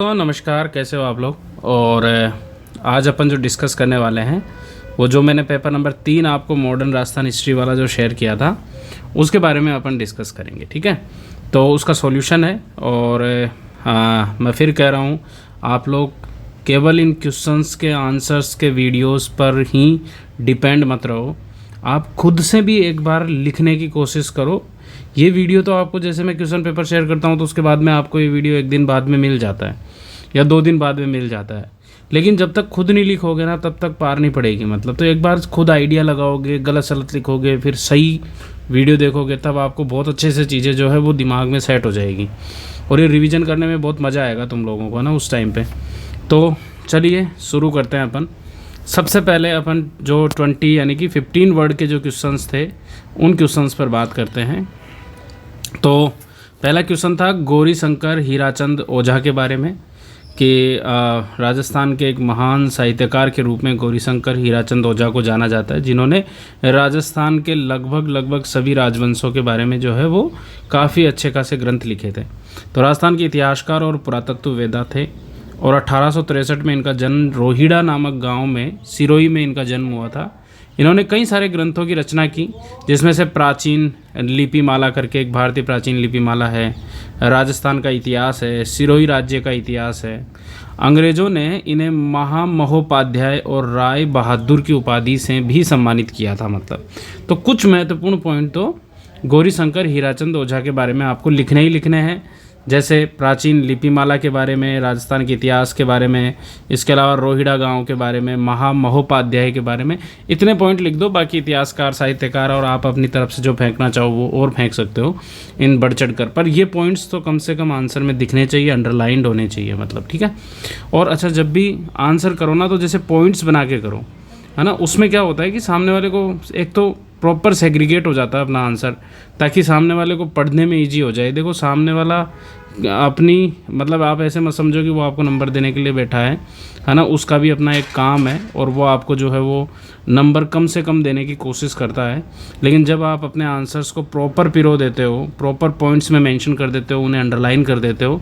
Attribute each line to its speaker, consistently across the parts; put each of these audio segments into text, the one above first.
Speaker 1: तो नमस्कार, कैसे हो आप लोग। और आज अपन जो डिस्कस करने वाले हैं वो जो मैंने पेपर नंबर 3 आपको मॉडर्न राजस्थान हिस्ट्री वाला जो शेयर किया था उसके बारे में अपन डिस्कस करेंगे। ठीक है, तो उसका सॉल्यूशन है। और मैं फिर कह रहा हूँ, आप लोग केवल इन क्वेश्चंस के आंसर्स के वीडियोस पर ही डिपेंड मत रहो, आप खुद से भी एक बार लिखने की कोशिश करो। ये वीडियो तो आपको, जैसे मैं क्वेश्चन पेपर शेयर करता हूँ तो उसके बाद में आपको ये वीडियो एक दिन बाद में मिल जाता है या 2 दिन बाद में मिल जाता है, लेकिन जब तक खुद नहीं लिखोगे ना तब तक पार नहीं पड़ेगी। मतलब तो एक बार खुद आइडिया लगाओगे, गलत सलत लिखोगे, फिर सही वीडियो देखोगे, तब आपको बहुत अच्छे से चीज़ें जो है वो दिमाग में सेट हो जाएगी और ये रिवीजन करने में बहुत मज़ा आएगा तुम लोगों को ना उस टाइम पे। तो चलिए शुरू करते हैं अपन। सबसे पहले अपन जो 20 यानी कि 15 वर्ड के जो क्वेश्चंस थे उन क्वेश्चंस पर बात करते हैं। तो पहला क्वेश्चन था गौरी शंकर हीराचंद ओझा के बारे में कि राजस्थान के एक महान साहित्यकार के रूप में गौरी शंकर हीराचंद ओझा को जाना जाता है, जिन्होंने राजस्थान के लगभग सभी राजवंशों के बारे में जो है वो काफ़ी अच्छे खासे ग्रंथ लिखे थे। तो राजस्थान के इतिहासकार और पुरातत्ववेत्ता थे और 1863 में इनका जन्म रोहिड़ा नामक गांव में सिरोही में इनका जन्म हुआ था। इन्होंने कई सारे ग्रंथों की रचना की, जिसमें से प्राचीन लिपिमाला करके एक भारतीय प्राचीन लिपिमाला है, राजस्थान का इतिहास है, सिरोही राज्य का इतिहास है। अंग्रेज़ों ने इन्हें महामहोपाध्याय और राय बहादुर की उपाधि से भी सम्मानित किया था। मतलब तो कुछ महत्वपूर्ण पॉइंट तो गौरी शंकर हीराचंद ओझा के बारे में आपको लिखने ही लिखने हैं, जैसे प्राचीन लिपिमाला के बारे में, राजस्थान के इतिहास के बारे में, इसके अलावा रोहिड़ा गांव के बारे में, महामहोपाध्याय के बारे में। इतने पॉइंट लिख दो, बाकी इतिहासकार, साहित्यकार और आप अपनी तरफ से जो फेंकना चाहो वो और फेंक सकते हो इन बढ़ चढ़ कर। पर ये पॉइंट्स तो कम से कम आंसर में दिखने चाहिए, अंडरलाइंड होने चाहिए, मतलब ठीक है। और अच्छा, जब भी आंसर करो ना तो जैसे पॉइंट्स बना के करो, है ना। उसमें क्या होता है कि सामने वाले को एक तो प्रॉपर सेग्रीगेट हो जाता है अपना आंसर, ताकि सामने वाले को पढ़ने में इजी हो जाए। देखो सामने वाला अपनी, मतलब आप ऐसे मत समझो कि वो आपको नंबर देने के लिए बैठा है ना। उसका भी अपना एक काम है और वो आपको जो है वो नंबर कम से कम देने की कोशिश करता है। लेकिन जब आप अपने आंसर्स को प्रॉपर पिरो देते हो, प्रॉपर पॉइंट्स में मेंशन कर देते हो, उन्हें अंडरलाइन कर देते हो,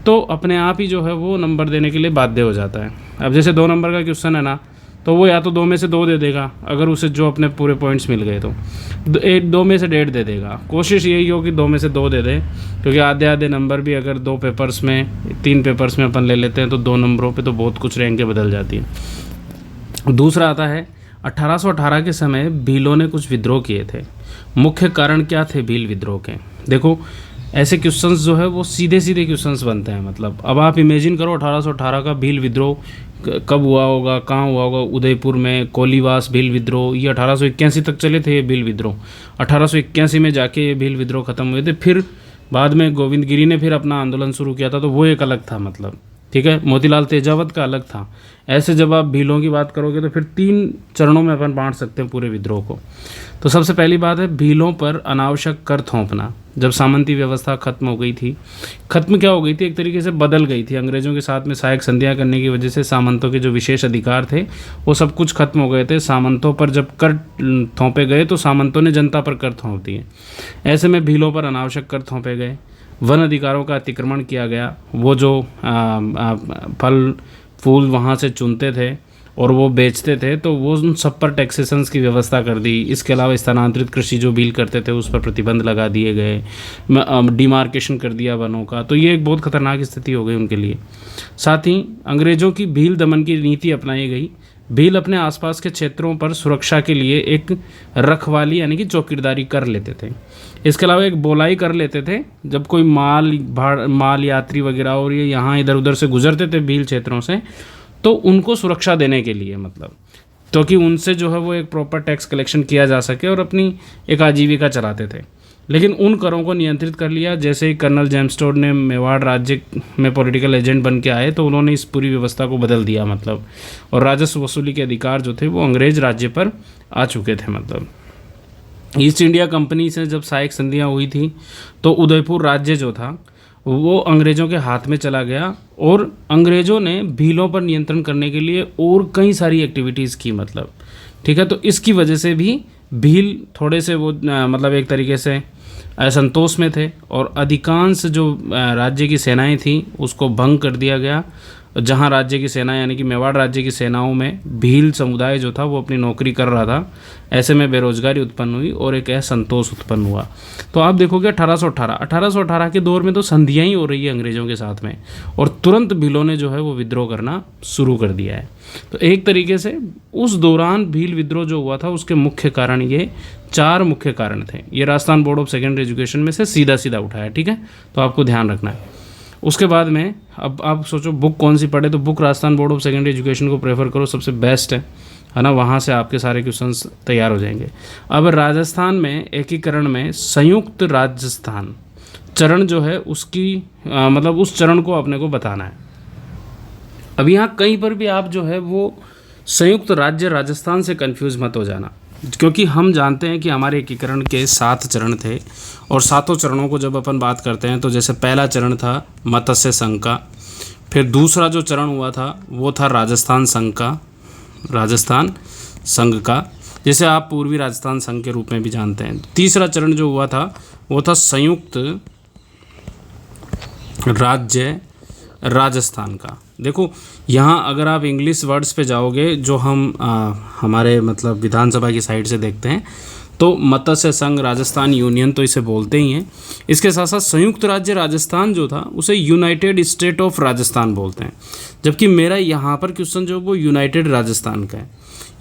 Speaker 1: तो अपने आप ही जो है वो नंबर देने के लिए बाध्य हो जाता है। अब जैसे 2 नंबर का क्वेश्चन है ना, तो वो या तो 2 में से 2 दे देगा अगर उसे जो अपने पूरे पॉइंट्स मिल गए, तो 2 में से 1.5 दे देगा। कोशिश यही हो कि 2 में से 2 दे दे, क्योंकि आधे नंबर भी अगर 2 पेपर्स में, 3 पेपर्स में अपन ले लेते हैं तो 2 नंबरों पे तो बहुत कुछ रैंकें बदल जाती है। दूसरा आता है 1818 के समय भीलों ने कुछ विद्रोह किए थे। मुख्य कारण क्या थे भील विद्रोह के? देखो ऐसे क्वेश्चंस जो है वो सीधे सीधे क्वेश्चंस बनते हैं। मतलब अब आप इमेजिन करो 1818 का भील विद्रोह कब हुआ होगा, कहाँ हुआ होगा? उदयपुर में कोलीवास भील विद्रोह, ये 1881 तक चले थे ये भील विद्रोह। 1881 में जाके ये भील विद्रोह ख़त्म हुए थे। फिर बाद में गोविंदगिरी ने फिर अपना आंदोलन शुरू किया था, तो वो एक अलग था, मतलब ठीक है। मोतीलाल तेजावत का अलग था। ऐसे जब आप भीलों की बात करोगे तो फिर 3 चरणों में अपन बांट सकते हैं पूरे विद्रोह को। तो सबसे पहली बात है भीलों पर अनावश्यक कर थोपना। जब सामंती व्यवस्था खत्म हो गई थी, खत्म क्या हो गई थी, एक तरीके से बदल गई थी। अंग्रेज़ों के साथ में सहायक संधियाँ करने की वजह से सामंतों के जो विशेष अधिकार थे वो सब कुछ खत्म हो गए थे। सामंतों पर जब कर थोपे गए तो सामंतों ने जनता पर कर थोप दिए। ऐसे में भीलों पर अनावश्यक कर थोपे गए, वन अधिकारों का अतिक्रमण किया गया। वो जो फल फूल वहाँ से चुनते थे और वो बेचते थे, तो वो उन सब पर टैक्सेशंस की व्यवस्था कर दी। इसके अलावा स्थानांतरित कृषि जो भील करते थे उस पर प्रतिबंध लगा दिए गए, डिमार्केशन कर दिया वनों का। तो ये एक बहुत खतरनाक स्थिति हो गई उनके लिए। साथ ही अंग्रेज़ों की भील दमन की नीति अपनाई गई। भील अपने आसपास के क्षेत्रों पर सुरक्षा के लिए एक रखवाली यानी कि चौकीदारी कर लेते थे। इसके अलावा एक बोलाई कर लेते थे। जब कोई माल यात्री वगैरह और ये यहाँ इधर उधर से गुजरते थे भील क्षेत्रों से, तो उनको सुरक्षा देने के लिए, मतलब तो कि उनसे जो है वो एक प्रॉपर टैक्स कलेक्शन किया जा सके और अपनी एक आजीविका चलाते थे। लेकिन उन करों को नियंत्रित कर लिया। जैसे ही कर्नल जेम्स टोड ने मेवाड़ राज्य में पॉलिटिकल एजेंट बन के आए, तो उन्होंने इस पूरी व्यवस्था को बदल दिया, मतलब और राजस्व वसूली के अधिकार जो थे वो अंग्रेज राज्य पर आ चुके थे। मतलब ईस्ट इंडिया कंपनी से जब सहायक संधियाँ हुई थी तो उदयपुर राज्य जो था वो अंग्रेज़ों के हाथ में चला गया और अंग्रेज़ों ने भीलों पर नियंत्रण करने के लिए और कई सारी एक्टिविटीज़ की, मतलब ठीक है। तो इसकी वजह से भी भील थोड़े से वो मतलब एक तरीके से असंतोष में थे और अधिकांश जो राज्य की सेनाएं थीं उसको भंग कर दिया गया। जहां राज्य की सेना यानी कि मेवाड़ राज्य की सेनाओं में भील समुदाय जो था वो अपनी नौकरी कर रहा था। ऐसे में बेरोजगारी उत्पन्न हुई और एक असंतोष उत्पन्न हुआ। तो आप देखोगे 1818 के दौर में तो संधियाँ ही हो रही है अंग्रेज़ों के साथ में, और तुरंत भीलों ने जो है वो विद्रोह करना शुरू कर दिया है। तो एक तरीके से उस दौरान भील विद्रोह जो हुआ था उसके मुख्य कारण, ये 4 मुख्य कारण थे। ये Rajasthan board of secondary education में से सीधा सीधा उठाया, ठीक है, तो आपको ध्यान रखना है। उसके बाद में अब आप सोचो बुक कौन सी पढ़े, तो book Rajasthan board of secondary education को प्रेफर करो, सबसे बेस्ट है ना, वहाँ से आपके सारे क्वेश्चंस तैयार हो जाएंगे। अब राजस्थान में एकीकरण में संयुक्त राजस्थान चरण जो है उसकी मतलब उस चरण को अपने को बताना है। अब यहाँ कहीं पर भी आप जो है वो संयुक्त राज्य राजस्थान से कंफ्यूज मत हो जाना, क्योंकि हम जानते हैं कि हमारे एकीकरण के 7 चरण थे, और 7 चरणों को जब अपन बात करते हैं तो जैसे पहला चरण था मत्स्य संघ का, फिर दूसरा जो चरण हुआ था वो था राजस्थान संघ का, जिसे आप पूर्वी राजस्थान संघ के रूप में भी जानते हैं। तीसरा चरण जो हुआ था वो था संयुक्त राज्य राजस्थान का। देखो यहाँ अगर आप इंग्लिश वर्ड्स पे जाओगे जो हम हमारे मतलब विधानसभा की साइड से देखते हैं तो मत्स्य संघ राजस्थान यूनियन तो इसे बोलते ही हैं। इसके साथ साथ संयुक्त राज्य राजस्थान जो था उसे यूनाइटेड स्टेट ऑफ राजस्थान बोलते हैं, जबकि मेरा यहाँ पर क्वेश्चन जो वो यूनाइटेड राजस्थान का है।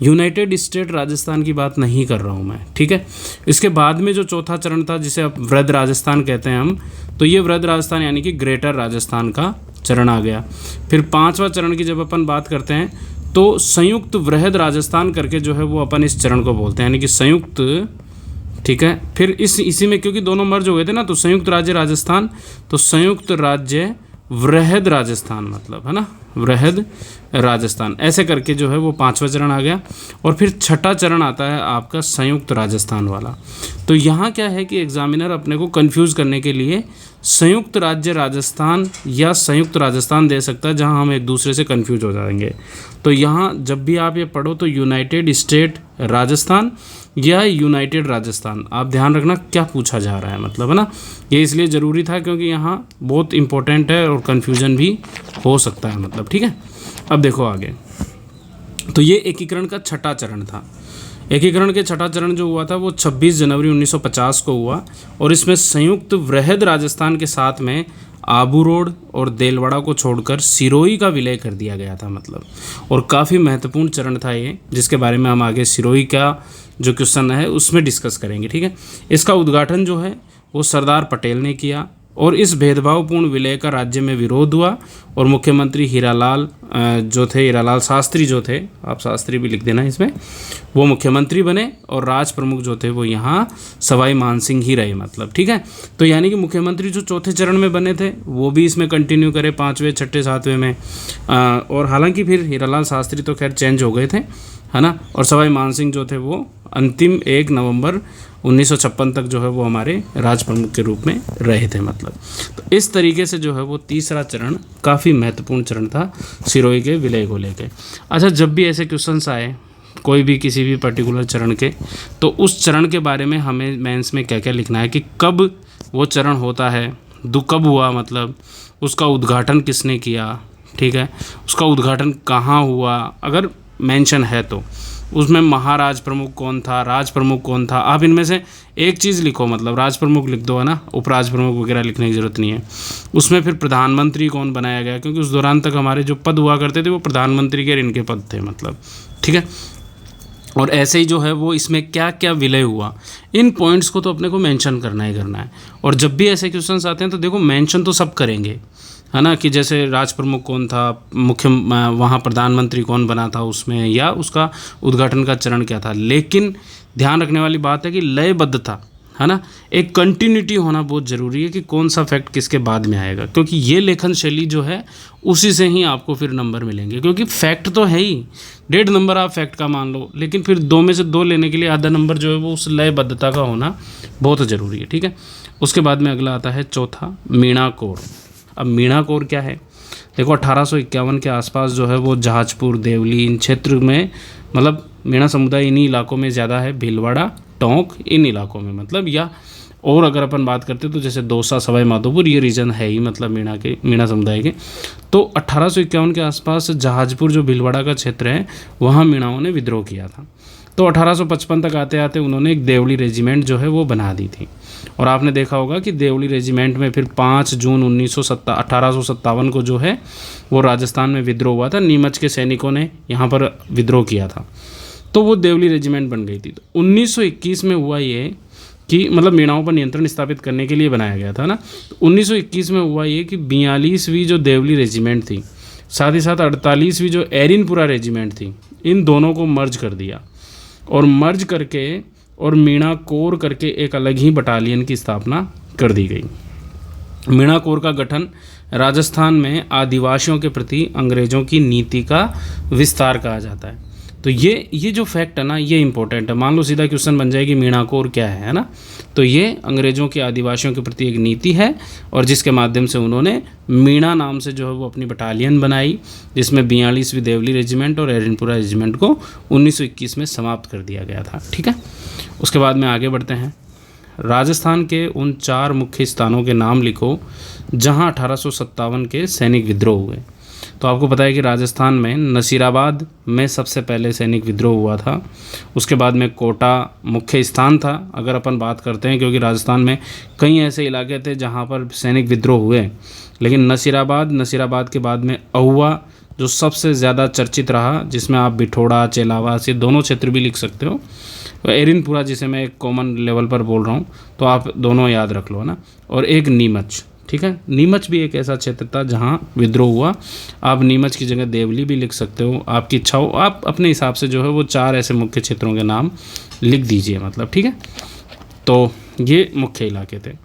Speaker 1: यूनाइटेड स्टेट राजस्थान की बात नहीं कर रहा हूँ मैं, ठीक है। इसके बाद में जो चौथा चरण था जिसे अब वृहद राजस्थान कहते हैं हम, तो ये वृहद राजस्थान यानी कि ग्रेटर राजस्थान का चरण आ गया। फिर 5वां चरण की जब अपन बात करते हैं तो संयुक्त वृहद राजस्थान करके जो है वो अपन इस चरण को बोलते हैं, यानी कि संयुक्त, ठीक है। फिर इसी में क्योंकि दोनों मर्ज हो गए थे ना, तो संयुक्त राज्य राजस्थान, तो संयुक्त राज्य वृहद राजस्थान मतलब है ना, वृहद राजस्थान, ऐसे करके जो है वो 5वां चरण आ गया। और फिर 6ठा चरण आता है आपका संयुक्त राजस्थान वाला। तो यहाँ क्या है कि एग्जामिनर अपने को कंफ्यूज करने के लिए संयुक्त राज्य राजस्थान या संयुक्त राजस्थान दे सकता है, जहाँ हम एक दूसरे से कंफ्यूज हो जाएंगे। तो यहाँ जब भी आप ये पढ़ो तो यूनाइटेड स्टेट राजस्थान या यूनाइटेड राजस्थान, आप ध्यान रखना क्या पूछा जा रहा है, मतलब है ना। ये इसलिए ज़रूरी था क्योंकि यहाँ बहुत इंपॉर्टेंट है और कन्फ्यूजन भी हो सकता है, मतलब ठीक है। अब देखो आगे, तो ये एकीकरण का 6ठा चरण था। एकीकरण के 6ठा चरण जो हुआ था वो 26 जनवरी 1950 को हुआ, और इसमें संयुक्त वृहद राजस्थान के साथ में आबू रोड और देलवाड़ा को छोड़कर सिरोही का विलय कर दिया गया था, मतलब। और काफ़ी महत्वपूर्ण चरण था ये, जिसके बारे में हम आगे सिरोही का जो क्वेश्चन है उसमें डिस्कस करेंगे, ठीक है। इसका उद्घाटन जो है वो सरदार पटेल ने किया, और इस भेदभावपूर्ण विलय का राज्य में विरोध हुआ, और मुख्यमंत्री हीरालाल जो थे, हीरालाल शास्त्री जो थे, आप शास्त्री भी लिख देना इसमें, वो मुख्यमंत्री बने, और राज प्रमुख जो थे वो यहाँ सवाई मानसिंह ही रहे, मतलब ठीक है। तो यानी कि मुख्यमंत्री जो चौथे चरण में बने थे वो भी इसमें कंटिन्यू करे 5वें, 6ठे, 7वें में। और हालांकि फिर हीरालाल शास्त्री तो खैर चेंज हो गए थे, है ना, और सवाई मानसिंह जो थे वो अंतिम 1 नवंबर 1956 तक जो है वो हमारे राज प्रमुख के रूप में रहे थे, मतलब। तो इस तरीके से जो है वो तीसरा चरण काफ़ी महत्वपूर्ण चरण था सिरोही के विलय को लेके। अच्छा, जब भी ऐसे क्वेश्चंस आए कोई भी किसी भी पर्टिकुलर चरण के, तो उस चरण के बारे में हमें मेंस में क्या क्या लिखना है कि कब वो चरण होता है, कब हुआ, मतलब उसका उद्घाटन किसने किया, ठीक है, उसका उद्घाटन कहाँ हुआ, अगर मेंशन है तो उसमें महाराज प्रमुख कौन था, राज प्रमुख कौन था। आप इनमें से एक चीज़ लिखो, मतलब राज प्रमुख लिख दो, है ना, उपराज प्रमुख वगैरह लिखने की ज़रूरत नहीं है। उसमें फिर प्रधानमंत्री कौन बनाया गया, क्योंकि उस दौरान तक हमारे जो पद हुआ करते थे वो प्रधानमंत्री के इनके पद थे, मतलब ठीक है। और ऐसे ही जो है वो इसमें क्या क्या विलय हुआ, इन पॉइंट्स को तो अपने को मेंशन करना ही करना है। और जब भी ऐसे क्वेश्चंस आते हैं तो देखो मेंशन तो सब करेंगे, है ना, कि जैसे राज प्रमुख कौन था, मुख्य वहाँ प्रधानमंत्री कौन बना था उसमें, या उसका उद्घाटन का चरण क्या था। लेकिन ध्यान रखने वाली बात है कि लयबद्धता, है ना, एक कंटिन्यूटी होना बहुत ज़रूरी है कि कौन सा फैक्ट किसके बाद में आएगा, क्योंकि ये लेखन शैली जो है उसी से ही आपको फिर नंबर मिलेंगे। क्योंकि फैक्ट तो है ही, 1.5 नंबर आप फैक्ट का मान लो, लेकिन फिर 2 में से 2 लेने के लिए आधा नंबर जो है वो उस लयबद्धता का होना बहुत ज़रूरी है, ठीक है। उसके बाद में अगला आता है चौथा, मीणाकोर। अब मीणाकोर क्या है, देखो 1851 के आसपास जो है वो जहाजपुर, देवली, इन क्षेत्र में, मतलब मीणा समुदाय इन्हीं इलाकों में ज़्यादा है, भीलवाड़ा, टोंक, इन इलाकों में, मतलब या और अगर अपन बात करते तो जैसे दौसा, सवाई माधोपुर, ये रीजन है ही मतलब मीणा समुदाय के। तो 1851 के आसपास जहाजपुर जो भीलवाड़ा का क्षेत्र है वहाँ मीणाओं ने विद्रोह किया था। तो 1855 तक आते आते उन्होंने एक देवली रेजिमेंट जो है वो बना दी थी। और आपने देखा होगा कि देवली रेजिमेंट में फिर 5 जून 1857 को जो है वो राजस्थान में विद्रोह हुआ था। नीमच के सैनिकों ने यहाँ पर विद्रोह किया था, तो वो देवली रेजिमेंट बन गई थी। तो 1921 में हुआ ये कि मतलब मीणाओं पर नियंत्रण स्थापित करने के लिए बनाया गया था ना। तो 1921 में हुआ ये कि 42वीं जो देवली रेजिमेंट थी, साथ ही साथ 48वीं जो एरिनपुरा रेजिमेंट थी, इन दोनों को मर्ज कर दिया और मर्ज करके और मीणा कोर करके एक अलग ही बटालियन की स्थापना कर दी गई। मीणा कोर का गठन राजस्थान में आदिवासियों के प्रति अंग्रेज़ों की नीति का विस्तार कहा जाता है। तो ये जो फैक्ट है ना, ये इंपॉर्टेंट है। मान लो सीधा क्वेश्चन बन जाएगी मीणा कोर क्या है ना। तो ये अंग्रेज़ों की आदिवासियों के प्रति एक नीति है और जिसके माध्यम से उन्होंने मीणा नाम से जो है वो अपनी बटालियन बनाई, जिसमें 42वीं देवली रेजिमेंट और एरिनपुरा रेजिमेंट को 1921 में समाप्त कर दिया गया था। ठीक है, उसके बाद में आगे बढ़ते हैं। राजस्थान के उन 4 मुख्य स्थानों के नाम लिखो जहां 1857 के सैनिक विद्रोह हुए। तो आपको पता है कि राजस्थान में नसीराबाद में सबसे पहले सैनिक विद्रोह हुआ था। उसके बाद में कोटा मुख्य स्थान था अगर अपन बात करते हैं, क्योंकि राजस्थान में कई ऐसे इलाके थे जहां पर सैनिक विद्रोह हुए, लेकिन नसीराबाद के बाद में अहुआ जो सबसे ज़्यादा चर्चित रहा, जिसमें आप बिठोड़ा, चेलावास, ये दोनों क्षेत्र भी लिख सकते हो। एरिनपुरा जिसे मैं एक कॉमन लेवल पर बोल रहा हूँ, तो आप दोनों याद रख लो ना। और एक नीमच, ठीक है, नीमच भी एक ऐसा क्षेत्र था जहाँ विद्रोह हुआ। आप नीमच की जगह देवली भी लिख सकते हो, आपकी इच्छा हो। आप अपने हिसाब से जो है वो 4 ऐसे मुख्य क्षेत्रों के नाम लिख दीजिए, मतलब ठीक है। तो ये मुख्य इलाके थे।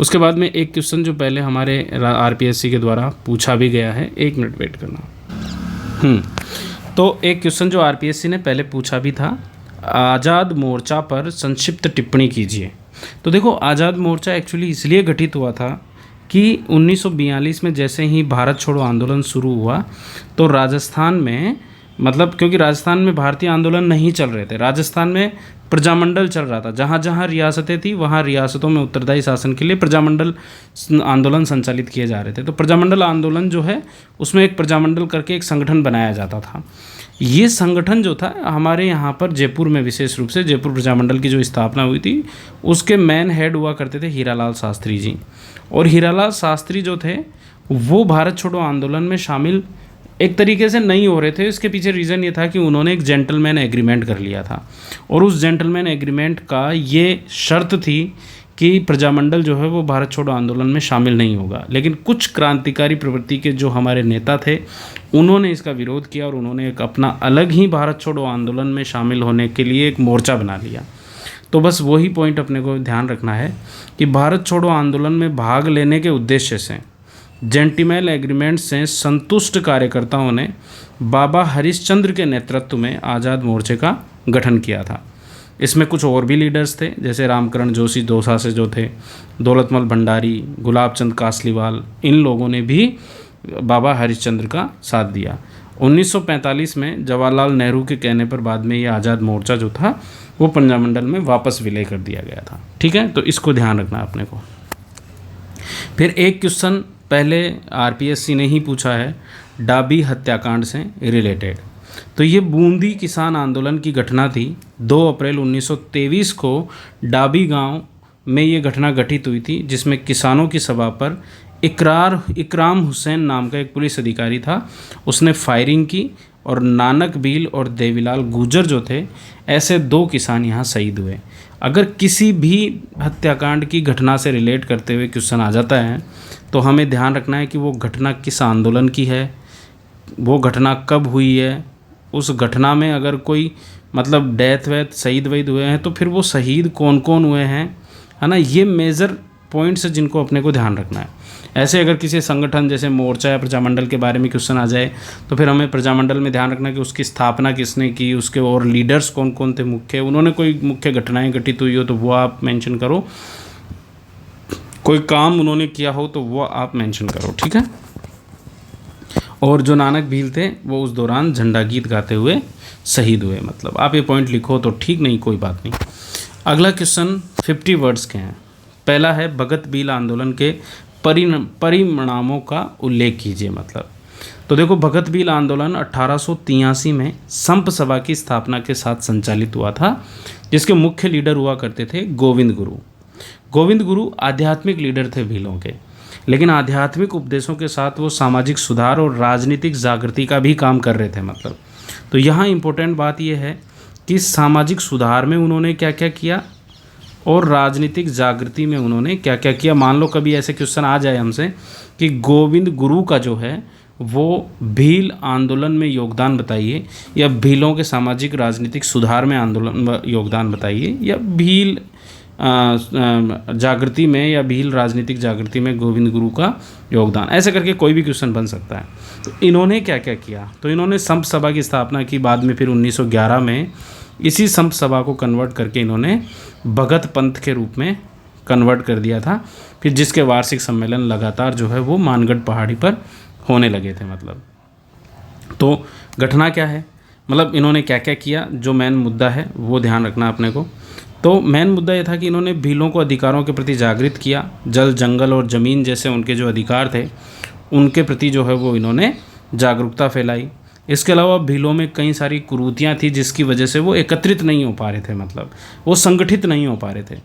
Speaker 1: उसके बाद में एक क्वेश्चन जो पहले हमारे आरपीएससी के द्वारा पूछा भी गया है, 1 मिनट वेट करना। तो एक क्वेश्चन जो आरपीएससी ने पहले पूछा भी था, आज़ाद मोर्चा पर संक्षिप्त टिप्पणी कीजिए। तो देखो, आज़ाद मोर्चा एक्चुअली इसलिए गठित हुआ था कि 1942 में जैसे ही भारत छोड़ो आंदोलन शुरू हुआ तो राजस्थान में, मतलब क्योंकि राजस्थान में भारतीय आंदोलन नहीं चल रहे थे, राजस्थान में प्रजामंडल चल रहा था। जहाँ जहाँ रियासतें थी वहाँ रियासतों में उत्तरदायी शासन के लिए प्रजामंडल आंदोलन संचालित किए जा रहे थे। तो प्रजामंडल आंदोलन जो है उसमें एक प्रजामंडल करके एक संगठन बनाया जाता था। ये संगठन जो था हमारे यहाँ पर जयपुर में, विशेष रूप से जयपुर प्रजामंडल की जो स्थापना हुई थी, उसके मेन हेड हुआ करते थे हीरालाल शास्त्री जी। और हीरालाल शास्त्री जो थे वो भारत छोड़ो आंदोलन में शामिल एक तरीके से नहीं हो रहे थे। इसके पीछे रीज़न ये था कि उन्होंने एक जेंटलमैन एग्रीमेंट कर लिया था और उस जेंटलमैन एग्रीमेंट का ये शर्त थी कि प्रजामंडल जो है वो भारत छोड़ो आंदोलन में शामिल नहीं होगा। लेकिन कुछ क्रांतिकारी प्रवृत्ति के जो हमारे नेता थे उन्होंने इसका विरोध किया और उन्होंने एक अपना अलग ही भारत छोड़ो आंदोलन में शामिल होने के लिए एक मोर्चा बना लिया। तो बस वही पॉइंट अपने को ध्यान रखना है कि भारत छोड़ो आंदोलन में भाग लेने के उद्देश्य से जेंटलमैन एग्रीमेंट से संतुष्ट कार्यकर्ताओं ने बाबा हरिश्चंद्र के नेतृत्व में आज़ाद मोर्चे का गठन किया था। इसमें कुछ और भी लीडर्स थे, जैसे रामकरण जोशी दौसा से जो थे, दौलतमल भंडारी, गुलाब चंद कासलीवाल, इन लोगों ने भी बाबा हरिश्चंद्र का साथ दिया। 1945 में जवाहरलाल नेहरू के कहने पर बाद में ये आज़ाद मोर्चा जो था वो प्रजामंडल में वापस विलय कर दिया गया था। ठीक है, तो इसको ध्यान रखना है अपने को। फिर एक क्वेश्चन पहले आरपीएससी ने ही पूछा है डाबी हत्याकांड से रिलेटेड। तो ये बूंदी किसान आंदोलन की घटना थी। 2 अप्रैल 1923 को डाबी गांव में ये घटना घटित हुई थी, जिसमें किसानों की सभा पर इकराम हुसैन नाम का एक पुलिस अधिकारी था, उसने फायरिंग की और नानक भील और देवीलाल गुर्जर जो थे, ऐसे 2 किसान यहाँ शहीद हुए। अगर किसी भी हत्याकांड की घटना से रिलेट करते हुए क्वेश्चन आ जाता है तो हमें ध्यान रखना है कि वो घटना किस आंदोलन की है, वो घटना कब हुई है, उस घटना में अगर कोई मतलब डेथ वेथ शहीद वहीद हुए हैं तो फिर वो शहीद कौन कौन हुए हैं, है ना। ये मेजर पॉइंट्स है जिनको अपने को ध्यान रखना है। ऐसे अगर किसी संगठन जैसे मोर्चा या प्रजामंडल के बारे में क्वेश्चन आ जाए तो फिर हमें प्रजामंडल में ध्यान रखना है कि उसकी स्थापना किसने की, उसके और लीडर्स कौन कौन थे मुख्य, उन्होंने कोई मुख्य घटनाएं घटित हुई हो तो वो आप मेंशन करो, कोई काम उन्होंने किया हो तो वो आप मेंशन करो। ठीक है, और जो नानक भील थे वो उस दौरान झंडा गीत गाते हुए शहीद हुए। मतलब आप ये पॉइंट लिखो तो ठीक, नहीं कोई बात नहीं। अगला क्वेश्चन 50 वर्ड्स के हैं। पहला है भगत बील आंदोलन के परिणामों का उल्लेख कीजिए। मतलब तो देखो, भगत बील आंदोलन 1883 में संप सभा की स्थापना के साथ संचालित हुआ था, जिसके मुख्य लीडर हुआ करते थे गोविंद गुरु। गोविंद गुरु आध्यात्मिक लीडर थे भीलों के, लेकिन आध्यात्मिक उपदेशों के साथ वो सामाजिक सुधार और राजनीतिक जागृति का भी काम कर रहे थे। मतलब तो यहाँ इम्पोर्टेंट बात यह है कि सामाजिक सुधार में उन्होंने क्या क्या किया और राजनीतिक जागृति में उन्होंने क्या क्या किया। मान लो कभी ऐसे क्वेश्चन आ जाए हमसे कि गोविंद गुरु का जो है वो भील आंदोलन में योगदान बताइए, या भीलों के सामाजिक राजनीतिक सुधार में आंदोलन योगदान बताइए, या भील जागृति में या भील राजनीतिक जागृति में गोविंद गुरु का योगदान, ऐसे करके कोई भी क्वेश्चन बन सकता है। तो इन्होंने क्या क्या किया, तो इन्होंने संप सभा की स्थापना की। बाद में फिर 1911 में इसी संप सभा को कन्वर्ट करके इन्होंने भगत पंथ के रूप में कन्वर्ट कर दिया था, फिर जिसके वार्षिक सम्मेलन लगातार जो है वो मानगढ़ पहाड़ी पर होने लगे थे। मतलब तो घटना क्या है, मतलब इन्होंने क्या क्या किया, जो मेन मुद्दा है वो ध्यान रखना अपने को। तो मेन मुद्दा ये था कि इन्होंने भीलों को अधिकारों के प्रति जागृत किया। जल, जंगल और ज़मीन जैसे उनके जो अधिकार थे उनके प्रति जो है वो इन्होंने जागरूकता फैलाई। इसके अलावा भीलों में कई सारी कुरीतियाँ थी जिसकी वजह से वो एकत्रित नहीं हो पा रहे थे, मतलब वो संगठित नहीं हो पा रहे थे।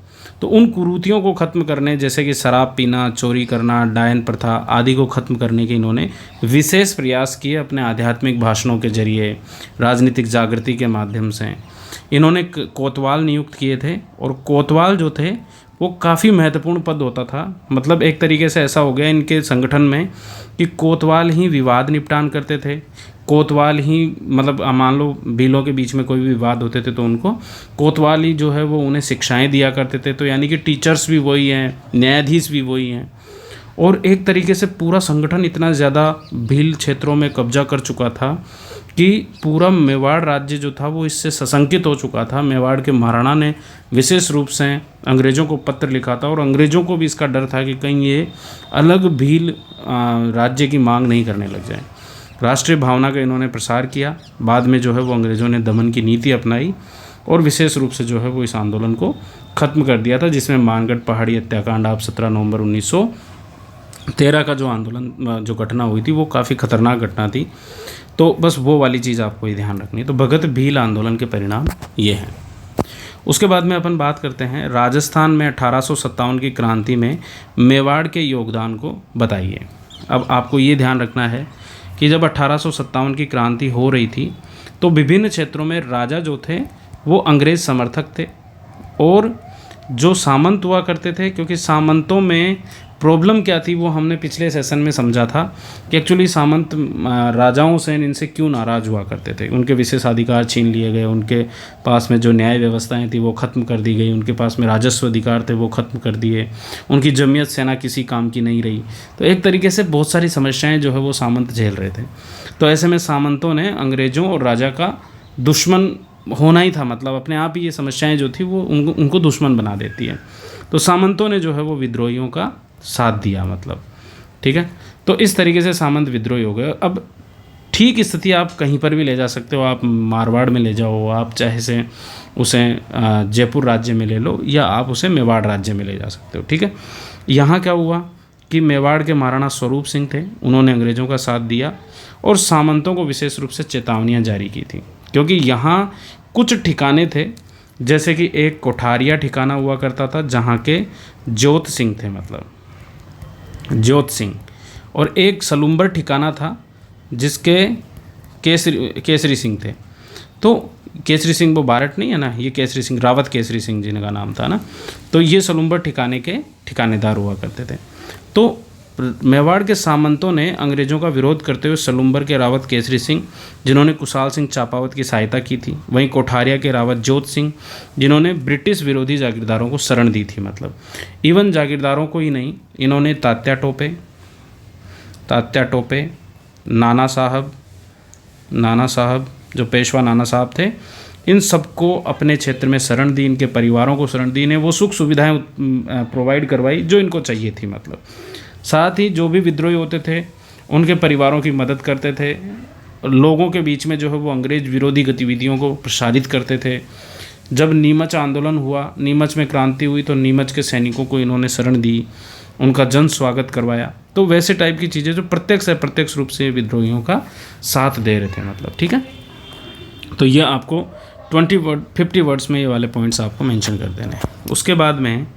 Speaker 1: तो उन कुरीतियों को ख़त्म करने, जैसे कि शराब पीना, चोरी करना, डायन प्रथा आदि को ख़त्म करने के इन्होंने विशेष प्रयास किए अपने आध्यात्मिक भाषणों के जरिए, राजनीतिक जागृति के माध्यम से। इन्होंने कोतवाल नियुक्त किए थे, और कोतवाल जो थे वो काफ़ी महत्वपूर्ण पद होता था। मतलब एक तरीके से ऐसा हो गया इनके संगठन में कि कोतवाल ही विवाद निपटान करते थे, कोतवाल ही, मतलब मान लो भीलों के बीच में कोई भी विवाद होते थे तो उनको कोतवाल ही जो है वो उन्हें शिक्षाएं दिया करते थे। तो यानी कि टीचर्स भी वही हैं, न्यायाधीश भी वही हैं, और एक तरीके से पूरा संगठन इतना ज़्यादा भील क्षेत्रों में कब्जा कर चुका था कि पूरा मेवाड़ राज्य जो था वो इससे सशंकित हो चुका था। मेवाड़ के महाराणा ने विशेष रूप से अंग्रेज़ों को पत्र लिखा था, और अंग्रेज़ों को भी इसका डर था कि कहीं ये अलग भील राज्य की मांग नहीं करने लग जाए। राष्ट्रीय भावना का इन्होंने प्रसार किया। बाद में जो है वो अंग्रेज़ों ने दमन की नीति अपनाई और विशेष रूप से जो है वो इस आंदोलन को ख़त्म कर दिया था, जिसमें मानगढ़ पहाड़ी हत्याकांड आप 17 नवंबर 1913 का जो आंदोलन, जो घटना हुई थी वो काफ़ी खतरनाक घटना थी। तो बस वो वाली चीज़ आपको ही ध्यान रखनी है। तो भगत भील आंदोलन के परिणाम ये हैं। उसके बाद में अपन बात करते हैं राजस्थान में 1857 की क्रांति में मेवाड़ के योगदान को बताइए। अब आपको ये ध्यान रखना है कि जब 1857 की क्रांति हो रही थी तो विभिन्न क्षेत्रों में राजा जो थे वो अंग्रेज़ समर्थक थे, और जो सामंत हुआ करते थे, क्योंकि सामंतों में प्रॉब्लम क्या थी वो हमने पिछले सेशन में समझा था कि एक्चुअली सामंत राजाओं से इनसे क्यों नाराज़ हुआ करते थे। उनके विशेषाधिकार छीन लिए गए, उनके पास में जो न्याय व्यवस्थाएं थी वो ख़त्म कर दी गई, उनके पास में राजस्व अधिकार थे वो ख़त्म कर दिए, उनकी जमीयत सेना किसी काम की नहीं रही। तो एक तरीके से बहुत सारी समस्याएँ जो है वो सामंत झेल रहे थे। तो ऐसे में सामंतों ने अंग्रेज़ों और राजा का दुश्मन होना ही था, मतलब अपने आप ही ये समस्याएँ जो थी वो उनको दुश्मन बना देती है। तो सामंतों ने जो है वो विद्रोहियों का साथ दिया, मतलब ठीक है। तो इस तरीके से सामंत विद्रोही हो गए। अब ठीक स्थिति आप कहीं पर भी ले जा सकते हो, आप मारवाड़ में ले जाओ, आप चाहे से उसे जयपुर राज्य में ले लो, या आप उसे मेवाड़ राज्य में ले जा सकते हो, ठीक है। यहाँ क्या हुआ कि मेवाड़ के महाराणा स्वरूप सिंह थे, उन्होंने अंग्रेज़ों का साथ दिया और सामंतों को विशेष रूप से चेतावनियाँ जारी की थी, क्योंकि यहाँ कुछ ठिकाने थे, जैसे कि एक कोठारिया ठिकाना हुआ करता था जहाँ के ज्योत सिंह थे, मतलब ज्योत सिंह, और एक सलुम्बर ठिकाना था जिसके केसरी सिंह थे। तो केसरी सिंह वो बारट नहीं है ना, ये केसरी सिंह, रावत केसरी सिंह जिनका नाम था ना, तो ये सलुम्बर ठिकाने के ठिकानेदार हुआ करते थे। तो मेवाड़ के सामंतों ने अंग्रेज़ों का विरोध करते हुए सलुम्बर के रावत केसरी सिंह, जिन्होंने कुशाल सिंह चापावत की सहायता की थी, वहीं कोठारिया के रावत ज्योत सिंह, जिन्होंने ब्रिटिश विरोधी जागीरदारों को शरण दी थी। मतलब इवन जागीरदारों को ही नहीं, इन्होंने तात्या टोपे, नाना साहब जो पेशवा नाना साहब थे, इन सबको अपने क्षेत्र में शरण दी, इनके परिवारों को शरण दी, इन्हें वो सुख सुविधाएं प्रोवाइड करवाई जो इनको चाहिए थी। मतलब साथ ही जो भी विद्रोही होते थे उनके परिवारों की मदद करते थे, लोगों के बीच में जो है वो अंग्रेज़ विरोधी गतिविधियों को प्रसारित करते थे, जब नीमच आंदोलन हुआ, नीमच में क्रांति हुई, तो नीमच के सैनिकों को इन्होंने शरण दी, उनका जन स्वागत करवाया। तो वैसे टाइप की चीज़ें जो प्रत्यक्ष अप्रत्यक्ष रूप से विद्रोहियों का साथ दे रहे थे मतलब, ठीक है। तो ये आपको 50 वर्ड्स में ये वाले पॉइंट्स आपको मेंशन कर देने हैं। उसके बाद में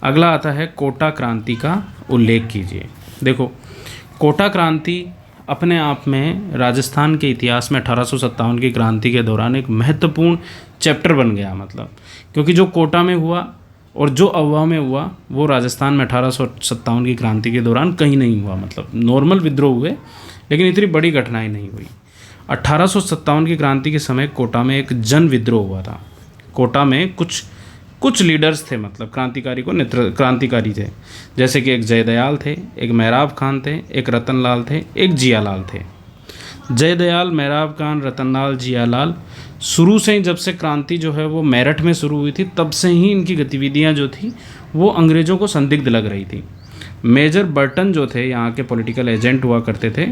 Speaker 1: अगला आता है कोटा क्रांति का उल्लेख कीजिए। देखो, कोटा क्रांति अपने आप में राजस्थान के इतिहास में 1857 की क्रांति के दौरान एक महत्वपूर्ण चैप्टर बन गया मतलब, क्योंकि जो कोटा में हुआ और जो अववा में हुआ वो राजस्थान में 1857 की क्रांति के दौरान कहीं नहीं हुआ। मतलब नॉर्मल विद्रोह हुए लेकिन इतनी बड़ी घटनाएं नहीं हुई। 1857 की क्रांति के समय कोटा में एक जन विद्रोह हुआ था। कोटा में कुछ लीडर्स थे, मतलब क्रांतिकारी थे, जैसे कि एक जयदयाल थे, एक मेहराब खान थे, एक रतनलाल थे, एक जियालाल थे। जयदयाल, मेहराब खान, रतनलाल, जियालाल शुरू से ही, जब से क्रांति जो है वो मेरठ में शुरू हुई थी, तब से ही इनकी गतिविधियां जो थी वो अंग्रेज़ों को संदिग्ध लग रही थी। मेजर बर्टन जो थे यहाँ के पॉलिटिकल एजेंट हुआ करते थे,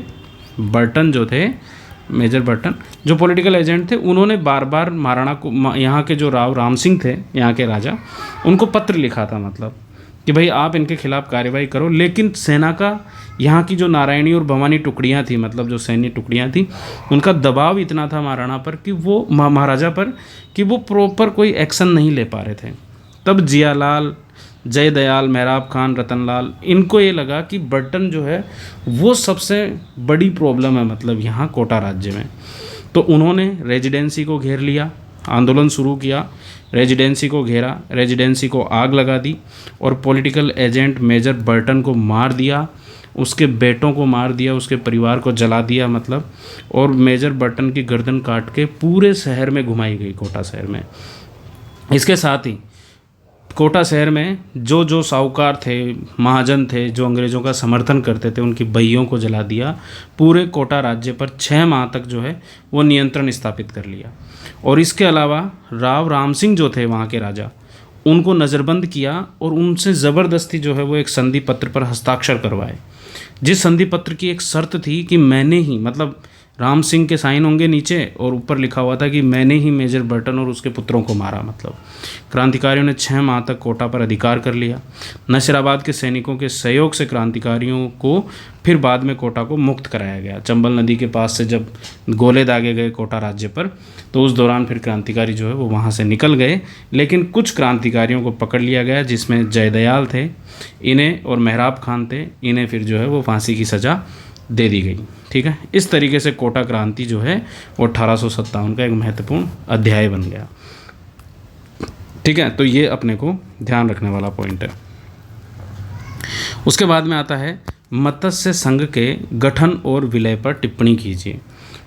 Speaker 1: मेजर बर्टन जो पॉलिटिकल एजेंट थे, उन्होंने बार बार महाराणा को, यहाँ के जो राव राम सिंह थे यहाँ के राजा, उनको पत्र लिखा था मतलब कि भाई आप इनके खिलाफ़ कार्रवाई करो। लेकिन सेना का, यहाँ की जो नारायणी और भवानी टुकड़ियाँ थी, मतलब जो सैन्य टुकड़ियाँ थी, उनका दबाव इतना था महाराणा पर कि वो महाराजा पर कि वो प्रॉपर कोई एक्शन नहीं ले पा रहे थे। तब जियालाल, जयदयाल, मेहराब खान, रतनलाल, इनको ये लगा कि बर्टन जो है वो सबसे बड़ी प्रॉब्लम है मतलब यहाँ कोटा राज्य में। तो उन्होंने रेजिडेंसी को घेर लिया, आंदोलन शुरू किया, रेजिडेंसी को घेरा, रेजिडेंसी को आग लगा दी और पॉलिटिकल एजेंट मेजर बर्टन को मार दिया, उसके बेटों को मार दिया, उसके परिवार को जला दिया मतलब। और मेजर बर्टन की गर्दन काट के पूरे शहर में घुमाई गई, कोटा शहर में। इसके साथ ही कोटा शहर में जो साहूकार थे, महाजन थे, जो अंग्रेज़ों का समर्थन करते थे, उनकी बहियों को जला दिया। पूरे कोटा राज्य पर 6 माह तक जो है वो नियंत्रण स्थापित कर लिया। और इसके अलावा राव राम सिंह जो थे वहाँ के राजा, उनको नज़रबंद किया और उनसे ज़बरदस्ती जो है वो एक संधि पत्र पर हस्ताक्षर करवाए, जिस संधि पत्र की एक शर्त थी कि मैंने ही, मतलब राम सिंह के साइन होंगे नीचे और ऊपर लिखा हुआ था कि मैंने ही मेजर बर्टन और उसके पुत्रों को मारा। मतलब क्रांतिकारियों ने 6 माह तक कोटा पर अधिकार कर लिया। नसीराबाद के सैनिकों के सहयोग से क्रांतिकारियों को फिर बाद में कोटा को मुक्त कराया गया। चंबल नदी के पास से जब गोले दागे गए कोटा राज्य पर, तो उस दौरान फिर क्रांतिकारी जो है वो वहाँ से निकल गए। लेकिन कुछ क्रांतिकारियों को पकड़ लिया गया, जिसमें जयदयाल थे, इन्हें, और मेहराब खान थे, इन्हें फिर जो है वो फांसी की सज़ा दे दी गई। ठीक है, इस तरीके से कोटा क्रांति जो है वो 1857 का एक महत्वपूर्ण अध्याय बन गया। ठीक है, तो ये अपने को ध्यान रखने वाला पॉइंट है। उसके बाद में आता है मत्स्य संघ के गठन और विलय पर टिप्पणी कीजिए।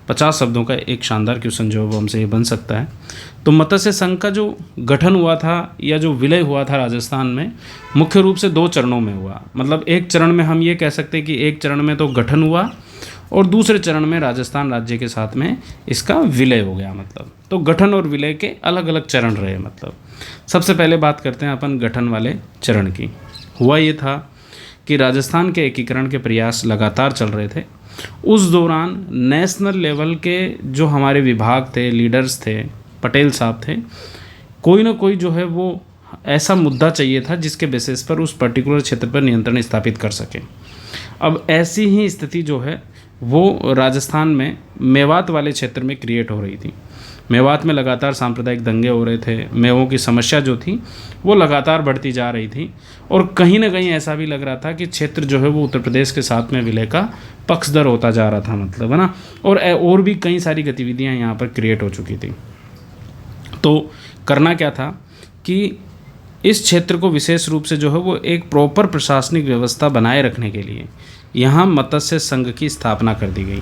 Speaker 1: 50 शब्दों का एक शानदार क्वेश्चन जो है हमसे ये बन सकता है। तो मत्स्य संघ का जो गठन हुआ था या जो विलय हुआ था राजस्थान में, मुख्य रूप से 2 चरणों में हुआ। मतलब एक चरण में हम ये कह सकते हैं कि एक चरण में तो गठन हुआ और दूसरे चरण में राजस्थान राज्य के साथ में इसका विलय हो गया। मतलब तो गठन और विलय के अलग अलग चरण रहे। मतलब सबसे पहले बात करते हैं अपन गठन वाले चरण की। हुआ ये था कि राजस्थान के एकीकरण के प्रयास लगातार चल रहे थे। उस दौरान नेशनल लेवल के जो हमारे विभाग थे, लीडर्स थे, पटेल साहब थे, कोई ना कोई जो है वो ऐसा मुद्दा चाहिए था जिसके बेसिस पर उस पर्टिकुलर क्षेत्र पर नियंत्रण स्थापित कर सके। अब ऐसी ही स्थिति जो है वो राजस्थान में मेवात वाले क्षेत्र में क्रिएट हो रही थी। मेवात में लगातार सांप्रदायिक दंगे हो रहे थे। मेवों की समस्या जो थी वो लगातार बढ़ती जा रही थी और कहीं ना कहीं ऐसा भी लग रहा था कि क्षेत्र जो है वो उत्तर प्रदेश के साथ में विलय का पक्षधर होता जा रहा था। मतलब है ना, और भी कई सारी गतिविधियां यहाँ पर क्रिएट हो चुकी थी। तो करना क्या था कि इस क्षेत्र को विशेष रूप से जो है वो एक प्रॉपर प्रशासनिक व्यवस्था बनाए रखने के लिए यहाँ मत्स्य संघ की स्थापना कर दी गई।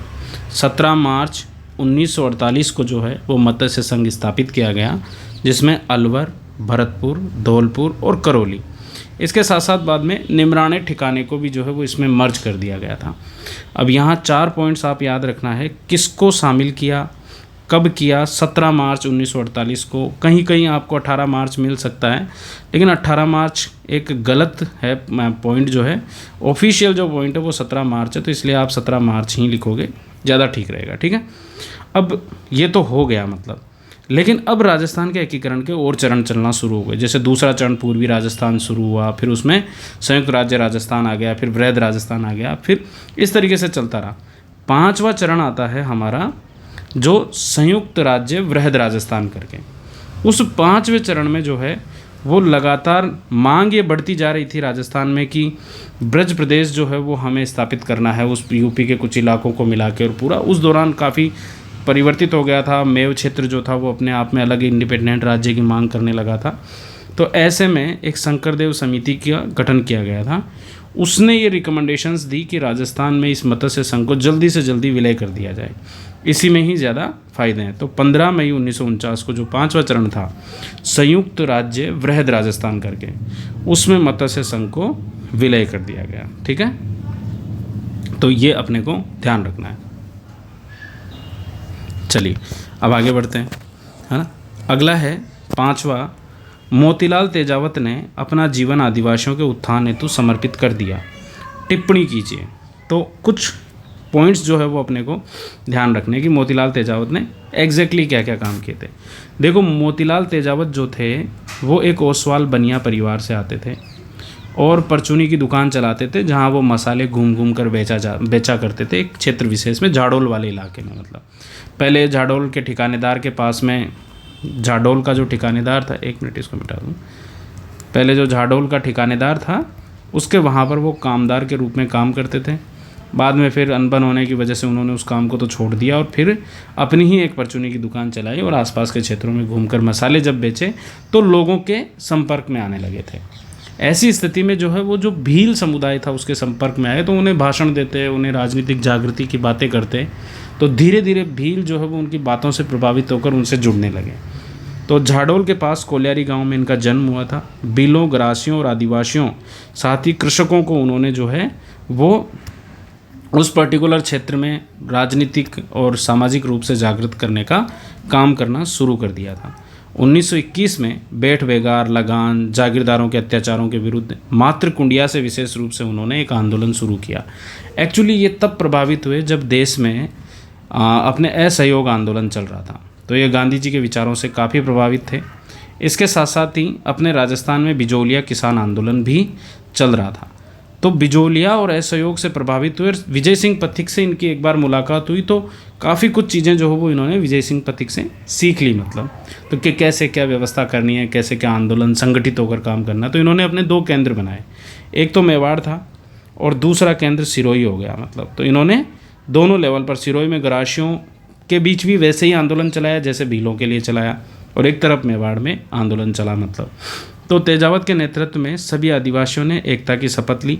Speaker 1: 17 मार्च 1948 को जो है वो मत्स्य संघ स्थापित किया गया, जिसमें अलवर, भरतपुर, धौलपुर और करौली, इसके साथ साथ बाद में निमराने ठिकाने को भी जो है वो इसमें मर्ज कर दिया गया था। अब यहाँ 4 पॉइंट्स आप याद रखना है, किसको शामिल किया, कब किया। 17 मार्च 1948 को, कहीं कहीं आपको 18 मार्च मिल सकता है, लेकिन 18 मार्च एक गलत है पॉइंट जो है। ऑफिशियल जो पॉइंट है वो 17 मार्च है, तो इसलिए आप 17 मार्च ही लिखोगे, ज़्यादा ठीक रहेगा। ठीक है, अब ये तो हो गया। मतलब लेकिन अब राजस्थान के एकीकरण के और चरण चलना शुरू हो गए। जैसे दूसरा चरण पूर्वी राजस्थान शुरू हुआ, फिर उसमें संयुक्त राज्य राजस्थान आ गया, फिर वृहद राजस्थान आ गया, फिर इस तरीके से चलता रहा। पांचवा चरण आता है हमारा जो संयुक्त राज्य वृहद राजस्थान करके। उस पांचवें चरण में जो है वो लगातार मांग ये बढ़ती जा रही थी राजस्थान में कि ब्रज प्रदेश जो है वो हमें स्थापित करना है, उस यूपी के कुछ इलाकों को मिला के। और पूरा उस दौरान काफ़ी परिवर्तित हो गया था। मेव क्षेत्र जो था वो अपने आप में अलग इंडिपेंडेंट राज्य की मांग करने लगा था। तो ऐसे में एक शंकरदेव समिति का गठन किया गया था। उसने ये रिकमेंडेशंस दी कि राजस्थान में इस मत्स्य संघ को जल्दी से जल्दी विलय कर दिया जाए, इसी में ही ज़्यादा फायदे हैं। तो 15 मई 1949 को जो पांचवा चरण था संयुक्त राज्य वृहद राजस्थान करके, उसमें मत्स्य संघ को विलय कर दिया गया। ठीक है, तो ये अपने को ध्यान रखना है। चलिए अब आगे बढ़ते हैं, है ना। अगला है पांचवा, मोतीलाल तेजावत ने अपना जीवन आदिवासियों के उत्थान हेतु समर्पित कर दिया। टिप्पणी कीजिए। तो कुछ पॉइंट्स जो है वो अपने को ध्यान रखने कि मोतीलाल तेजावत ने एग्जैक्टली क्या क्या काम किए थे। देखो, मोतीलाल तेजावत जो थे वो एक ओसवाल बनिया परिवार से आते थे और परचूनी की दुकान चलाते थे, जहाँ वो मसाले घूम घूम कर बेचा करते थे एक क्षेत्र विशेष में, झाडोल वाले इलाके में। मतलब पहले झाडोल के ठिकानेदार के पास में, झाडोल का जो ठिकानेदार था, एक मिनट इसको मिटा दूँ, पहले जो झाडोल का ठिकानेदार था उसके वहाँ पर वो कामदार के रूप में काम करते थे। बाद में फिर अनबन होने की वजह से उन्होंने उस काम को तो छोड़ दिया और फिर अपनी ही एक परचूनी की दुकान चलाई और आसपास के क्षेत्रों में घूमकर मसाले जब बेचे तो लोगों के संपर्क में आने लगे थे। ऐसी स्थिति में जो है वो जो भील समुदाय था उसके संपर्क में आए, तो उन्हें भाषण देते, उन्हें राजनीतिक जागृति की बातें करते, तो धीरे धीरे भील जो है वो उनकी बातों से प्रभावित होकर उनसे जुड़ने लगे। तो झाडोल के पास कोल्यारी गांव में इनका जन्म हुआ था। भीलों, ग्रासियों और आदिवासियों साथ ही कृषकों को उन्होंने जो है वो उस पर्टिकुलर क्षेत्र में राजनीतिक और सामाजिक रूप से जागृत करने का काम करना शुरू कर दिया था। 1921 में बेठ बेगार, लगान, जागीरदारों के अत्याचारों के विरुद्ध मातृ कुंडिया से विशेष रूप से उन्होंने एक आंदोलन शुरू किया। एक्चुअली ये तब प्रभावित हुए जब देश में अपने असहयोग आंदोलन चल रहा था, तो ये गांधी जी के विचारों से काफ़ी प्रभावित थे। इसके साथ साथ ही अपने राजस्थान में बिजोलिया किसान आंदोलन भी चल रहा था। तो बिजोलिया और असहयोग से प्रभावित हुए। विजय सिंह पथिक से इनकी एक बार मुलाकात हुई तो काफ़ी कुछ चीज़ें जो हो वो इन्होंने विजय सिंह पथिक से सीख ली। मतलब तो कि कैसे क्या व्यवस्था करनी है, कैसे क्या आंदोलन संगठित होकर काम करना। तो इन्होंने अपने 2 केंद्र बनाए, एक तो मेवाड़ था और दूसरा केंद्र सिरोही हो गया। मतलब तो इन्होंने दोनों लेवल पर, सिरोही में गरासियों के बीच भी वैसे ही आंदोलन चलाया जैसे भीलों के लिए चलाया, और एक तरफ मेवाड़ में आंदोलन चला। मतलब तो तेजावत के नेतृत्व में सभी आदिवासियों ने एकता की शपथ ली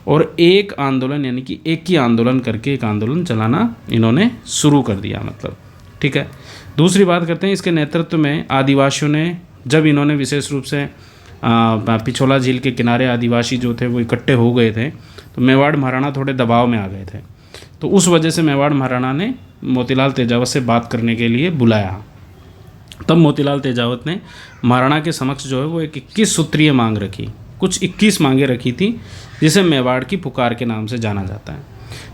Speaker 1: और एक आंदोलन, यानी कि एक ही आंदोलन करके एक आंदोलन चलाना इन्होंने शुरू कर दिया। मतलब ठीक है। दूसरी बात करते हैं, इसके नेतृत्व में आदिवासियों ने, जब इन्होंने विशेष रूप से पिछोला झील के किनारे आदिवासी जो थे वो इकट्ठे हो गए थे, तो मेवाड़ महाराणा थोड़े दबाव में आ गए थे। तो उस वजह से मेवाड़ महाराणा ने मोतीलाल तेजावत से बात करने के लिए बुलाया। तब मोतीलाल तेजावत ने महाराणा के समक्ष जो है वो एक 21 सूत्रीय मांग रखी। कुछ 21 मांगें रखी थी जिसे मेवाड़ की पुकार के नाम से जाना जाता है,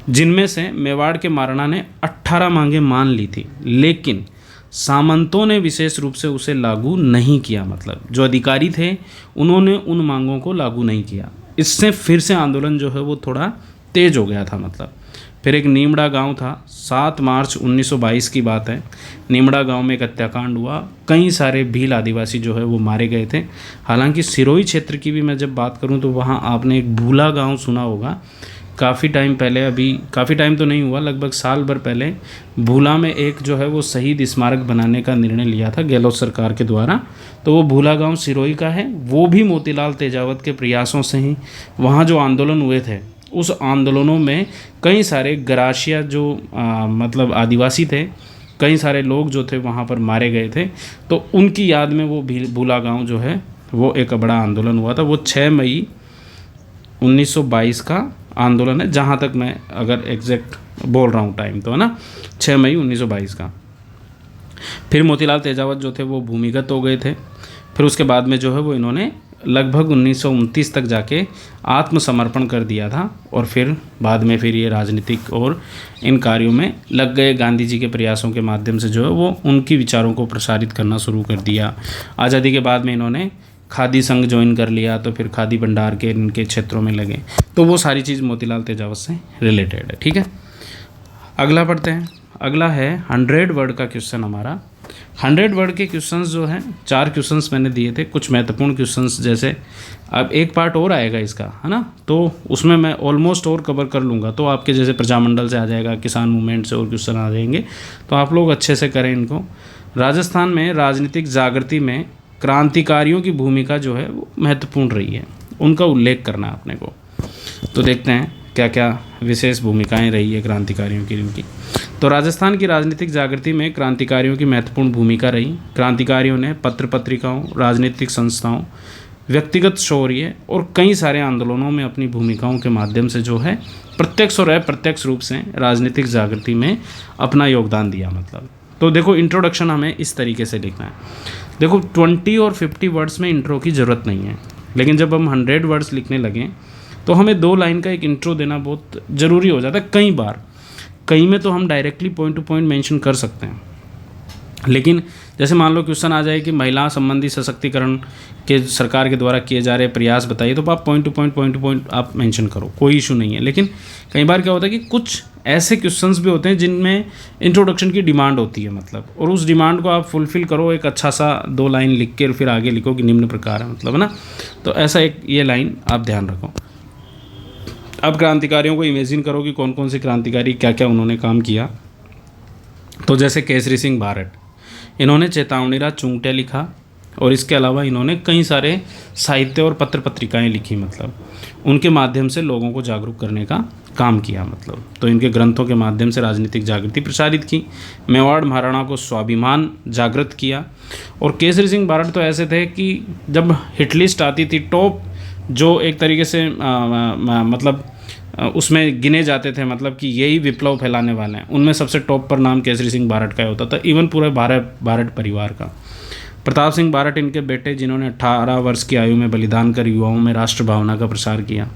Speaker 1: जिनमें से मेवाड़ के महाराणा ने 18 मांगें मान ली थी, लेकिन सामंतों ने विशेष रूप से उसे लागू नहीं किया। मतलब जो अधिकारी थे उन्होंने उन मांगों को लागू नहीं किया। इससे फिर से आंदोलन जो है वो थोड़ा तेज हो गया था। मतलब फिर एक नीमड़ा गांव था, 7 मार्च 1922 की बात है। नीमड़ा गांव में एक हत्याकांड हुआ, कई सारे भील आदिवासी जो है वो मारे गए थे। हालांकि सिरोही क्षेत्र की भी मैं जब बात करूं तो वहां आपने एक भूला गांव सुना होगा। काफ़ी टाइम पहले, अभी काफ़ी टाइम तो नहीं हुआ, लगभग साल भर पहले भूला में एक जो है वो शहीद स्मारक बनाने का निर्णय लिया था गहलोत सरकार के द्वारा। तो वो भूला गांव सिरोही का है। वो भी मोतीलाल तेजावत के प्रयासों से ही, वहाँ जो आंदोलन हुए थे उस आंदोलनों में कई सारे गरासिया जो मतलब आदिवासी थे, कई सारे लोग जो थे वहाँ पर मारे गए थे। तो उनकी याद में वो भूला गांव जो है वो एक बड़ा आंदोलन हुआ था। वो 6 मई 1922 का आंदोलन है, जहाँ तक मैं अगर एग्जैक्ट बोल रहा हूँ टाइम तो, है ना, 6 मई 1922 का। फिर मोतीलाल तेजावत जो थे वो भूमिगत हो गए थे। फिर उसके बाद में जो है वो इन्होंने लगभग 1929 तक जाके आत्मसमर्पण कर दिया था और फिर बाद में फिर ये राजनीतिक और इन कार्यों में लग गए। गांधी जी के प्रयासों के माध्यम से जो है वो उनकी विचारों को प्रसारित करना शुरू कर दिया। आज़ादी के बाद में इन्होंने खादी संघ ज्वाइन कर लिया, तो फिर खादी भंडार के इनके क्षेत्रों में लगे। तो वो सारी चीज़ मोतीलाल तेजावत से रिलेटेड है। ठीक है, अगला पढ़ते हैं। अगला है 100 वर्ड का क्वेश्चन हमारा। 100 वर्ड के क्वेश्चंस जो हैं, 4 क्वेश्चंस मैंने दिए थे, कुछ महत्वपूर्ण क्वेश्चंस जैसे अब एक पार्ट और आएगा इसका, है ना, तो उसमें मैं ऑलमोस्ट और कवर कर लूँगा। तो आपके जैसे प्रजामंडल से आ जाएगा, किसान मूवमेंट से और क्वेश्चन आ जाएंगे, तो आप लोग अच्छे से करें इनको। राजस्थान में राजनीतिक जागृति में क्रांतिकारियों की भूमिका जो है वो महत्वपूर्ण रही है, उनका उल्लेख करना है अपने को। तो देखते हैं क्या क्या विशेष भूमिकाएं रही है क्रांतिकारियों की इनकी। तो राजस्थान की राजनीतिक जागृति में क्रांतिकारियों की महत्वपूर्ण भूमिका रही। क्रांतिकारियों ने पत्र पत्रिकाओं, राजनीतिक संस्थाओं, व्यक्तिगत शौर्य और कई सारे आंदोलनों में अपनी भूमिकाओं के माध्यम से जो है प्रत्यक्ष और अप्रत्यक्ष रूप से राजनीतिक जागृति में अपना योगदान दिया। मतलब तो देखो, इंट्रोडक्शन हमें इस तरीके से लिखना है। देखो 20 और 50 वर्ड्स में इंट्रो की ज़रूरत नहीं है, लेकिन जब हम 100 वर्ड्स लिखने लगें तो हमें 2 लाइन का एक इंट्रो देना बहुत ज़रूरी हो जाता है। कई बार कई में तो हम directly point two point mention कर सकते हैं, लेकिन जैसे मान लो क्वेश्चन आ जाए कि महिला संबंधी सशक्तिकरण के सरकार के द्वारा किए जा रहे प्रयास बताइए, तो आप पॉइंट टू पॉइंट आप मेंशन करो, कोई इशू नहीं है। लेकिन कई बार क्या होता है कि कुछ ऐसे क्वेश्चंस भी होते हैं जिनमें इंट्रोडक्शन की डिमांड होती है, मतलब, और उस डिमांड को आप फुलफ़िल करो एक अच्छा सा 2 लाइन लिख के, और फिर आगे लिखो कि निम्न प्रकार है, मतलब, है ना। तो ऐसा एक ये लाइन आप ध्यान रखो। अब क्रांतिकारियों को इमेजिन करो कि कौन कौन से क्रांतिकारी क्या क्या उन्होंने काम किया। तो जैसे केसरी सिंह भारत, इन्होंने चेतावनीराज चुंगटे लिखा, और इसके अलावा इन्होंने कई सारे साहित्य और पत्र पत्रिकाएं लिखी, मतलब उनके माध्यम से लोगों को जागरूक करने का काम किया। मतलब तो इनके ग्रंथों के माध्यम से राजनीतिक जागृति प्रसारित की। मेवाड़ महाराणा को स्वाभिमान जागृत किया। और केसरी सिंह भारत तो ऐसे थे कि जब हिट लिस्ट आती थी, टॉप जो एक तरीके से मतलब उसमें गिने जाते थे, मतलब कि यही विप्लव फैलाने वाले हैं, उनमें सबसे टॉप पर नाम केसरी सिंह भारत का होता था, इवन पूरे भारत परिवार का। प्रताप सिंह भारत इनके बेटे, जिन्होंने 18 वर्ष की आयु में बलिदान कर युवाओं में राष्ट्र भावना का प्रसार किया।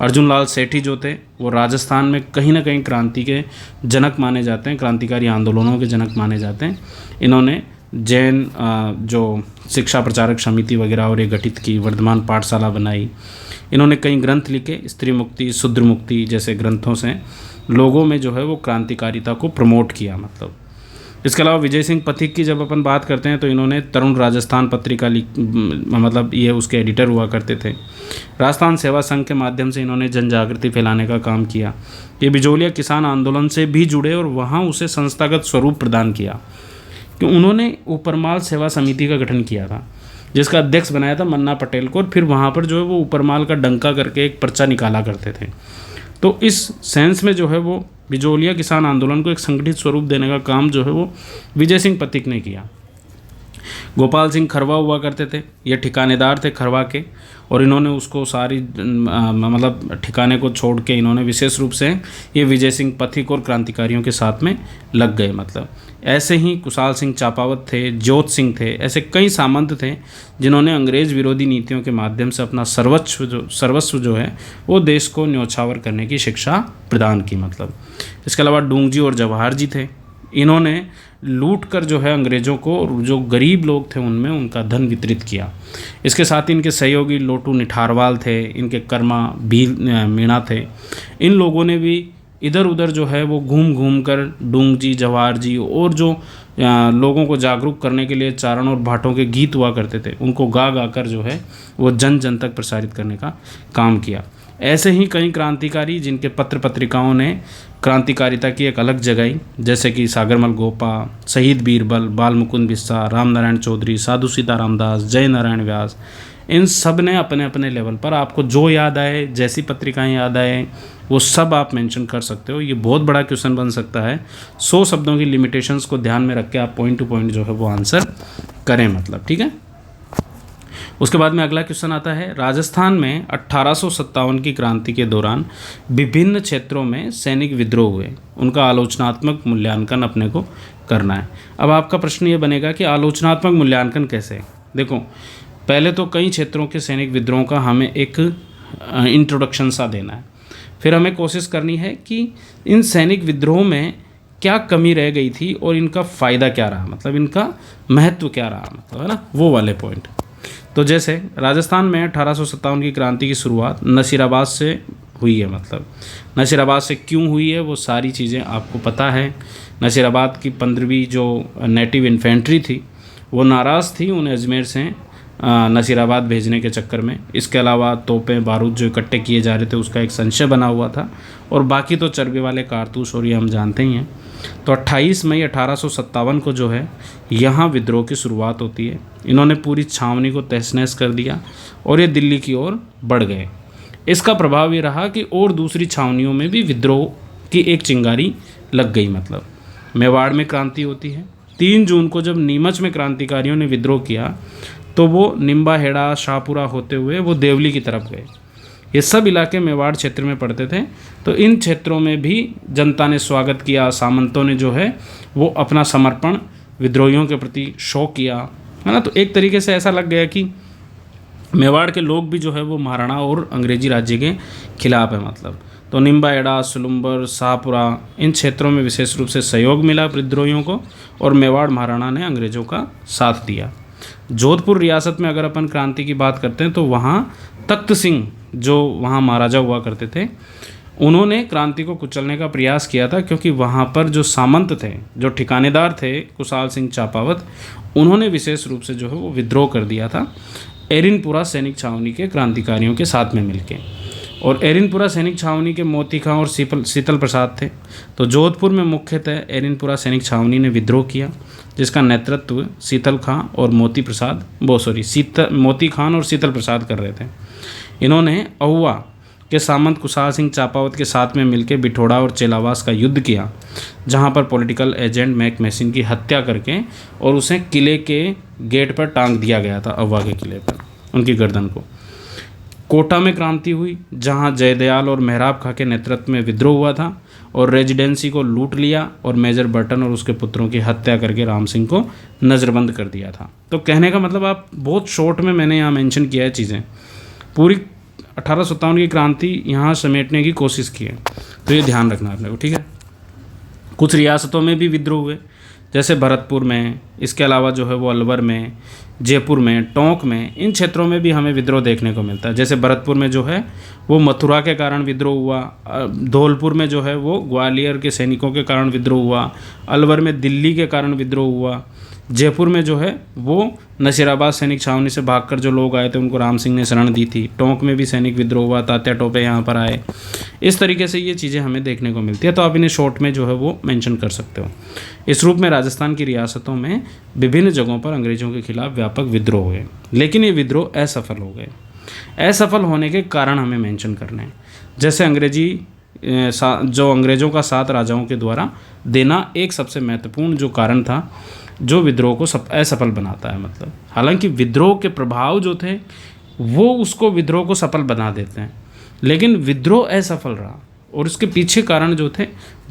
Speaker 1: अर्जुन लाल सेठी जो थे, वो राजस्थान में कहीं ना कहीं क्रांति के जनक माने जाते हैं, क्रांतिकारी आंदोलनों के जनक माने जाते हैं। इन्होंने जैन जो शिक्षा प्रचारक समिति वगैरह और ये गठित की, वर्धमान पाठशाला बनाई। इन्होंने कई ग्रंथ लिखे, स्त्री मुक्ति, शूद्र मुक्ति जैसे ग्रंथों से लोगों में जो है वो क्रांतिकारिता को प्रमोट किया। मतलब इसके अलावा विजय सिंह पथिक की जब अपन बात करते हैं तो इन्होंने तरुण राजस्थान पत्रिका मतलब ये उसके एडिटर हुआ करते थे। राजस्थान सेवा संघ के माध्यम से इन्होंने जन जागृति फैलाने का काम किया। ये बिजोलिया किसान आंदोलन से भी जुड़े और वहाँ उसे संस्थागत स्वरूप प्रदान किया कि उन्होंने ऊपरमाल सेवा समिति का गठन किया था, जिसका अध्यक्ष बनाया था मन्ना पटेल को, और फिर वहाँ पर जो है वो ऊपरमाल का डंका करके एक पर्चा निकाला करते थे। तो इस सेंस में जो है वो बिजोलिया किसान आंदोलन को एक संगठित स्वरूप देने का काम जो है वो विजय सिंह पथिक ने किया। गोपाल सिंह खरवा हुआ करते थे, ये ठिकानेदार थे खरवा के, और इन्होंने उसको सारी मतलब ठिकाने को छोड़ के इन्होंने विशेष रूप से ये विजय सिंह पथिक और क्रांतिकारियों के साथ में लग गए। मतलब ऐसे ही कुशाल सिंह चापावत थे, ज्योत सिंह थे, ऐसे कई सामंत थे जिन्होंने अंग्रेज विरोधी नीतियों के माध्यम से अपना सर्वस्व जो है वो देश को न्योछावर करने की शिक्षा प्रदान की। मतलब इसके अलावा डूंगजी और जवाहर जी थे, इन्होंने लूट कर जो है अंग्रेज़ों को, जो गरीब लोग थे उनमें उनका धन वितरित किया। इसके साथ ही इनके सहयोगी लोटू निठारवाल थे, इनके कर्मा भील मीणा थे। इन लोगों ने भी इधर उधर जो है वो घूम घूम कर डूंगजी, जवाहर जी और जो लोगों को जागरूक करने के लिए चारण और भाटों के गीत हुआ करते थे, उनको गा गा कर जो है वो जन जन तक प्रसारित करने का काम किया। ऐसे ही कई क्रांतिकारी जिनके पत्र पत्रिकाओं ने क्रांतिकारिता की एक अलग जगाई, जैसे कि सागरमल गोपा, शहीद बीरबल, बाल मुकुंद बिस्सा, राम नारायण चौधरी, साधु सीताराम दास, जय नारायण व्यास, इन सब ने अपने अपने लेवल पर आपको जो याद आए, जैसी पत्रिकाएं याद आए, वो सब आप मेंशन कर सकते हो। ये बहुत बड़ा क्वेश्चन बन सकता है। 100 शब्दों की लिमिटेशंस को ध्यान में रख के आप पॉइंट टू पॉइंट जो है वो आंसर करें। मतलब ठीक है। उसके बाद में अगला क्वेश्चन आता है, राजस्थान में 1857 की क्रांति के दौरान विभिन्न क्षेत्रों में सैनिक विद्रोह हुए, उनका आलोचनात्मक मूल्यांकन अपने को करना है। अब आपका प्रश्न ये बनेगा कि आलोचनात्मक मूल्यांकन कैसे? देखो, पहले तो कई क्षेत्रों के सैनिक विद्रोह का हमें एक इंट्रोडक्शन सा देना है, फिर हमें कोशिश करनी है कि इन सैनिक विद्रोह में क्या कमी रह गई थी और इनका फ़ायदा क्या रहा, मतलब इनका महत्व क्या रहा, मतलब है ना, वो वाले पॉइंट। तो जैसे राजस्थान में 1857 की क्रांति की शुरुआत नसीराबाद से हुई है, मतलब नसीराबाद से क्यों हुई है वो सारी चीज़ें आपको पता है। नसीराबाद की 15वीं जो नेटिव इन्फेंट्री थी वो नाराज़ थी उन्हें अजमेर से नसीराबाद भेजने के चक्कर में। इसके अलावा तोपें बारूद जो इकट्ठे किए जा रहे थे उसका एक संशय बना हुआ था, और बाकी तो चर्बी वाले कारतूस और ये हम जानते ही हैं। तो 28 मई 1857 को जो है यहाँ विद्रोह की शुरुआत होती है। इन्होंने पूरी छावनी को तहस नहस कर दिया और ये दिल्ली की ओर बढ़ गए। इसका प्रभाव ये रहा कि और दूसरी छावनियों में भी विद्रोह की एक चिंगारी लग गई। मतलब मेवाड़ में क्रांति होती है 3 जून को, जब नीमच में क्रांतिकारियों ने विद्रोह किया तो वो निम्बाहेड़ा शाहपुरा होते हुए वो देवली की तरफ गए। ये सब इलाके मेवाड़ क्षेत्र में पड़ते थे। तो इन क्षेत्रों में भी जनता ने स्वागत किया, सामंतों ने जो है वो अपना समर्पण विद्रोहियों के प्रति शो किया, है ना। तो एक तरीके से ऐसा लग गया कि मेवाड़ के लोग भी जो है वो महाराणा और अंग्रेजी राज्य के खिलाफ है। मतलब तो निम्बाहेड़ा, सुलुम्बर, शाहपुरा इन क्षेत्रों में विशेष रूप से सहयोग मिला विद्रोहियों को, और मेवाड़ महाराणा ने अंग्रेज़ों का साथ दिया। जोधपुर रियासत में अगर अपन क्रांति की बात करते हैं तो वहाँ तख्त सिंह जो वहाँ महाराजा हुआ करते थे, उन्होंने क्रांति को कुचलने का प्रयास किया था, क्योंकि वहाँ पर जो सामंत थे, जो ठिकानेदार थे कुशाल सिंह चापावत, उन्होंने विशेष रूप से जो है वो विद्रोह कर दिया था एरिनपुरा सैनिक छावनी के क्रांतिकारियों के साथ में मिलके। और एरिनपुरा सैनिक छावनी के मोती खां और शीतल प्रसाद थे। तो जोधपुर में मुख्यतः एरिनपुरा सैनिक छावनी ने विद्रोह किया, जिसका नेतृत्व मोती खान और शीतल प्रसाद कर रहे थे। इन्होंने अहुआ के सामंत कुशाल सिंह चापावत के साथ में मिलकर बिठोड़ा और चेलावास का युद्ध किया, जहां पर पॉलिटिकल एजेंट मैक मैसिन की हत्या करके और उसे किले के गेट पर टांग दिया गया था, अहुआ के किले पर उनकी गर्दन को। कोटा में क्रांति हुई, जहां जयदयाल और मेहराब खां के नेतृत्व में विद्रोह हुआ था और रेजिडेंसी को लूट लिया और मेजर बर्टन और उसके पुत्रों की हत्या करके राम सिंह को नज़रबंद कर दिया था। तो कहने का मतलब, आप बहुत शॉर्ट में मैंने यहाँ मेंशन किया है चीज़ें, पूरी 1857 की क्रांति यहाँ समेटने की कोशिश की है। तो ये ध्यान रखना आपने को, ठीक है। कुछ रियासतों में भी विद्रोह हुए, जैसे भरतपुर में, इसके अलावा जो है वो अलवर में, जयपुर में, टोंक में, इन क्षेत्रों में भी हमें विद्रोह देखने को मिलता है। जैसे भरतपुर में जो है वो मथुरा के कारण विद्रोह हुआ, धौलपुर में जो है वो ग्वालियर के सैनिकों के कारण विद्रोह हुआ, अलवर में दिल्ली के कारण विद्रोह हुआ, जयपुर में जो है वो नसीराबाद सैनिक छावनी से भागकर जो लोग आए थे उनको राम सिंह ने शरण दी थी, टोंक में भी सैनिक विद्रोह हुआ, तात्या टोपे यहाँ पर आए। इस तरीके से ये चीज़ें हमें देखने को मिलती है। तो आप इन्हें शॉर्ट में जो है वो मेंशन कर सकते हो। इस रूप में राजस्थान की रियासतों में विभिन्न जगहों पर अंग्रेज़ों के खिलाफ व्यापक विद्रोह हुए, लेकिन ये विद्रोह असफल हो गए। असफल होने के कारण हमें मेंशन करने हैं। जैसे अंग्रेज़ों का साथ राजाओं के द्वारा देना एक सबसे महत्वपूर्ण जो कारण था, जो विद्रोह को असफल बनाता है। मतलब हालांकि विद्रोह के प्रभाव जो थे वो उसको विद्रोह को सफल बना देते हैं, लेकिन विद्रोह असफल रहा, और इसके पीछे कारण जो थे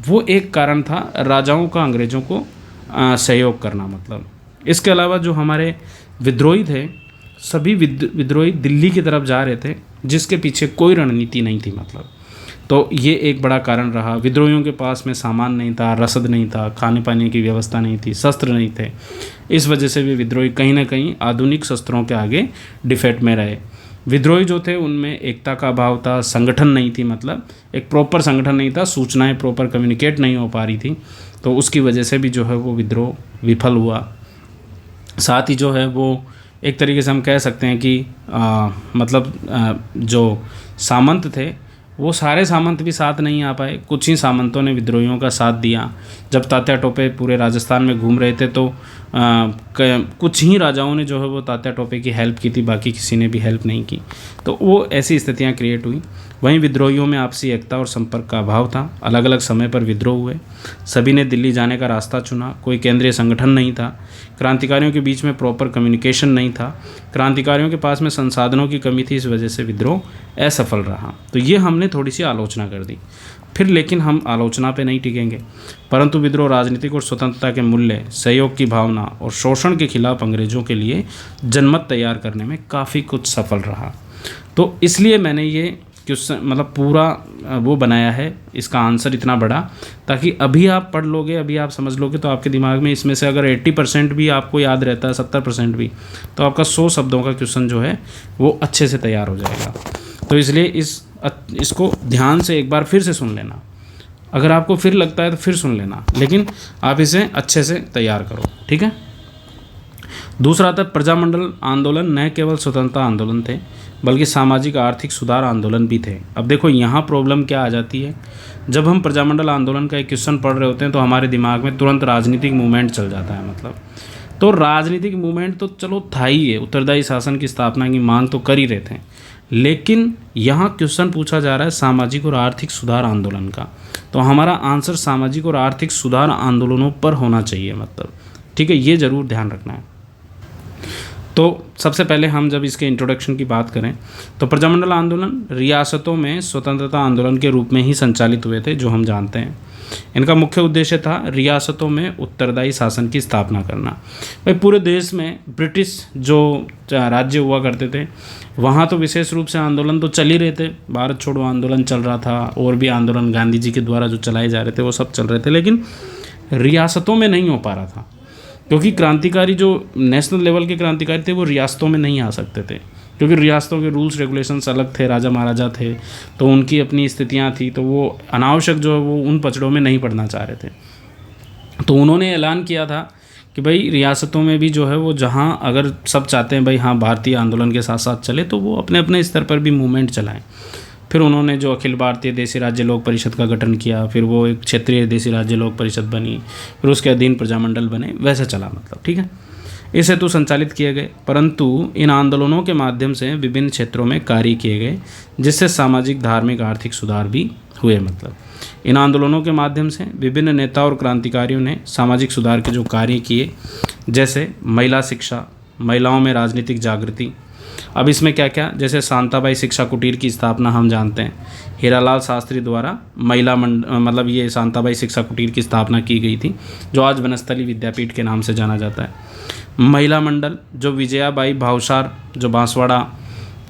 Speaker 1: वो एक कारण था राजाओं का अंग्रेज़ों को सहयोग करना। मतलब इसके अलावा जो हमारे विद्रोही थे, सभी विद्रोही दिल्ली की तरफ जा रहे थे, जिसके पीछे कोई रणनीति नहीं थी। मतलब तो ये एक बड़ा कारण रहा। विद्रोहियों के पास में सामान नहीं था, रसद नहीं था, खाने पाने की व्यवस्था नहीं थी, शस्त्र नहीं थे। इस वजह से भी विद्रोही कहीं ना कहीं आधुनिक शस्त्रों के आगे डिफेक्ट में रहे। विद्रोही जो थे उनमें एकता का अभाव था, संगठन नहीं थी, मतलब एक प्रॉपर संगठन नहीं था, सूचनाएं प्रॉपर कम्युनिकेट नहीं हो पा रही थी। तो उसकी वजह से भी जो है वो विद्रोह विफल हुआ। साथ ही जो है वो एक तरीके से हम कह सकते हैं कि जो सामंत थे वो सारे सामंत भी साथ नहीं आ पाए। कुछ ही सामंतों ने विद्रोहियों का साथ दिया। जब तात्या टोपे पूरे राजस्थान में घूम रहे थे तो कुछ ही राजाओं ने जो है वो तात्या टोपे की हेल्प की थी, बाकी किसी ने भी हेल्प नहीं की। तो वो ऐसी स्थितियां क्रिएट हुई। वहीं विद्रोहियों में आपसी एकता और संपर्क का अभाव था। अलग अलग समय पर विद्रोह हुए, सभी ने दिल्ली जाने का रास्ता चुना, कोई केंद्रीय संगठन नहीं था, क्रांतिकारियों के बीच में प्रॉपर कम्युनिकेशन नहीं था, क्रांतिकारियों के पास में संसाधनों की कमी थी, इस वजह से विद्रोह असफल रहा। तो ये हमने थोड़ी सी आलोचना कर दी। फिर लेकिन हम आलोचना पे नहीं टिकेंगे, परंतु विद्रोह राजनीतिक और स्वतंत्रता के मूल्य, सहयोग की भावना और शोषण के खिलाफ अंग्रेजों के लिए जनमत तैयार करने में काफ़ी कुछ सफल रहा। तो इसलिए मैंने ये क्वेश्चन मतलब पूरा वो बनाया है, इसका आंसर इतना बड़ा, ताकि अभी आप पढ़ लोगे, अभी आप समझ लोगे तो आपके दिमाग में इसमें से अगर 80% भी आपको याद रहता है, 70% भी, तो आपका 100 शब्दों का क्वेश्चन जो है वो अच्छे से तैयार हो जाएगा। तो इसलिए इसको ध्यान से एक बार फिर से सुन लेना, अगर आपको फिर लगता है तो फिर सुन लेना, लेकिन आप इसे अच्छे से तैयार करो, ठीक है। दूसरा था प्रजामंडल आंदोलन न केवल स्वतंत्रता आंदोलन थे बल्कि सामाजिक आर्थिक सुधार आंदोलन भी थे। अब देखो यहाँ प्रॉब्लम क्या आ जाती है, जब हम प्रजामंडल आंदोलन का एक क्वेश्चन पढ़ रहे होते हैं तो हमारे दिमाग में तुरंत राजनीतिक मूवमेंट चल जाता है। मतलब तो राजनीतिक मूवमेंट तो चलो था ही है, उत्तरदायी शासन की स्थापना की मांग तो कर ही रहे थे, लेकिन यहाँ क्वेश्चन पूछा जा रहा है सामाजिक और आर्थिक सुधार आंदोलन का, तो हमारा आंसर सामाजिक और आर्थिक सुधार आंदोलनों पर होना चाहिए, मतलब ठीक है, ये ज़रूर ध्यान रखना है। तो सबसे पहले हम जब इसके इंट्रोडक्शन की बात करें तो प्रजामंडल आंदोलन रियासतों में स्वतंत्रता आंदोलन के रूप में ही संचालित हुए थे, जो हम जानते हैं। इनका मुख्य उद्देश्य था रियासतों में उत्तरदायी शासन की स्थापना करना। भाई पूरे देश में ब्रिटिश जो राज्य हुआ करते थे वहाँ तो विशेष रूप से आंदोलन तो चल ही रहे थे, भारत छोड़ो आंदोलन चल रहा था, और भी आंदोलन गांधी जी के द्वारा जो चलाए जा रहे थे वो सब चल रहे थे, लेकिन रियासतों में नहीं हो पा रहा था, क्योंकि क्रांतिकारी जो नेशनल लेवल के क्रांतिकारी थे वो रियासतों में नहीं आ सकते थे, क्योंकि रियासतों के रूल्स रेगुलेशंस अलग थे, राजा महाराजा थे, तो उनकी अपनी स्थितियां थी, तो वो अनावश्यक जो है वो उन पचड़ों में नहीं पड़ना चाह रहे थे। तो उन्होंने ऐलान किया था कि भाई रियासतों में भी जो है वो जहाँ अगर सब चाहते हैं भाई हाँ भारतीय आंदोलन के साथ साथ चले, तो वो अपने अपने स्तर पर भी मूवमेंट चलाएँ। फिर उन्होंने जो अखिल भारतीय देशी राज्य लोक परिषद का गठन किया, फिर वो एक क्षेत्रीय देशी राज्य लोक परिषद बनी, फिर उसके अधीन प्रजामंडल बने, वैसे चला, मतलब ठीक है। इस हेतु संचालित किए गए, परंतु इन आंदोलनों के माध्यम से विभिन्न क्षेत्रों में कार्य किए गए, जिससे सामाजिक धार्मिक आर्थिक सुधार भी हुए। मतलब इन आंदोलनों के माध्यम से विभिन्न नेता और क्रांतिकारियों ने सामाजिक सुधार के जो कार्य किए, जैसे महिला शिक्षा, महिलाओं में राजनीतिक जागृति। अब इसमें क्या क्या, जैसे शांताबाई शिक्षा कुटीर की स्थापना हम जानते हैं, हीरालाल शास्त्री द्वारा महिला मतलब ये शांताबाई शिक्षा कुटीर की स्थापना की गई थी, जो आज वनस्थली विद्यापीठ के नाम से जाना जाता है। महिला मंडल जो विजयाबाई भावसार जो बांसवाड़ा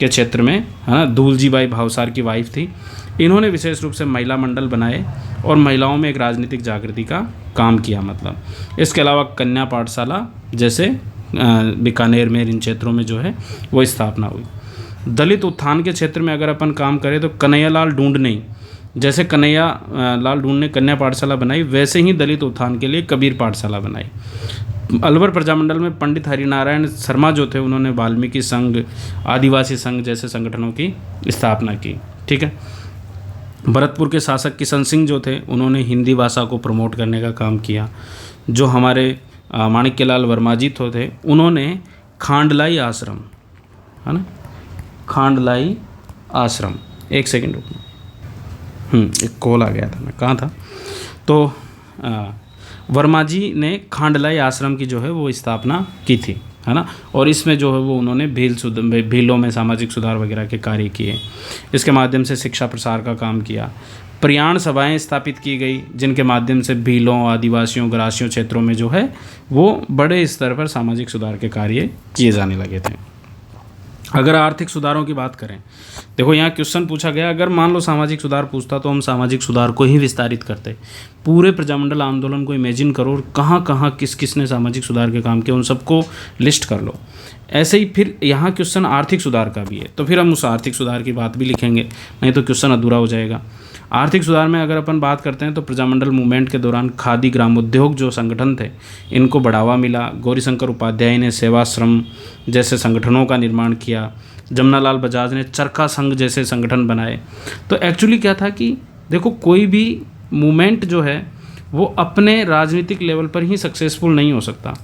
Speaker 1: के क्षेत्र में है ना, दूलजी बाई भावसार की वाइफ थी, इन्होंने विशेष रूप से महिला मंडल बनाए और महिलाओं में एक राजनीतिक जागृति का काम किया। मतलब इसके अलावा कन्या पाठशाला जैसे बीकानेर में, इन क्षेत्रों में जो है वो स्थापना हुई। दलित उत्थान के क्षेत्र में अगर अपन काम करें तो कन्हैयालाल ढूंढ ने, जैसे कन्हैयालाल ढूंढ ने कन्या पाठशाला बनाई, वैसे ही दलित उत्थान के लिए कबीर पाठशाला बनाई। अलवर प्रजामंडल में पंडित हरिनारायण शर्मा जो थे, उन्होंने वाल्मीकि संघ, आदिवासी संघ जैसे संगठनों की स्थापना की, ठीक है। भरतपुर के शासक किशन सिंह जो थे, उन्होंने हिंदी भाषा को प्रमोट करने का काम किया। जो हमारे माणिक्यलाल वर्मा जी थे, उन्होंने खांडलाई आश्रम, है ना, खांडलाई आश्रम, एक सेकंड रुकना, एक कॉल आ गया था, मैं कहाँ था। तो वर्मा जी ने खांडलाई आश्रम की जो है वो स्थापना की थी, है ना, और इसमें जो है वो उन्होंने भीलों में सामाजिक सुधार वगैरह के कार्य किए। इसके माध्यम से शिक्षा प्रसार का काम किया। प्रयाण सभाएं स्थापित की गई, जिनके माध्यम से भीलों, आदिवासियों, ग्रासियों क्षेत्रों में जो है वो बड़े स्तर पर सामाजिक सुधार के कार्य किए जाने लगे थे। अगर आर्थिक सुधारों की बात करें, देखो यहाँ क्वेश्चन पूछा गया, अगर मान लो सामाजिक सुधार पूछता तो हम सामाजिक सुधार को ही विस्तारित करते। पूरे प्रजामंडल आंदोलन को इमेजिन करो और कहाँ कहाँ किस किस ने सामाजिक सुधार के काम किए, उन सबको लिस्ट कर लो। ऐसे ही फिर यहाँ क्वेश्चन आर्थिक सुधार का भी है, तो फिर हम उस आर्थिक सुधार की बात भी लिखेंगे, नहीं तो क्वेश्चन अधूरा हो जाएगा। आर्थिक सुधार में अगर अपन बात करते हैं तो प्रजामंडल मूवमेंट के दौरान खादी ग्रामोद्योग जो संगठन थे, इनको बढ़ावा मिला। गौरीशंकर उपाध्याय ने सेवाश्रम जैसे संगठनों का निर्माण किया। जमनालाल बजाज ने चरखा संघ जैसे संगठन बनाए। तो एक्चुअली क्या था कि देखो, कोई भी मूवमेंट जो है वो अपने राजनीतिक लेवल पर ही सक्सेसफुल नहीं हो सकता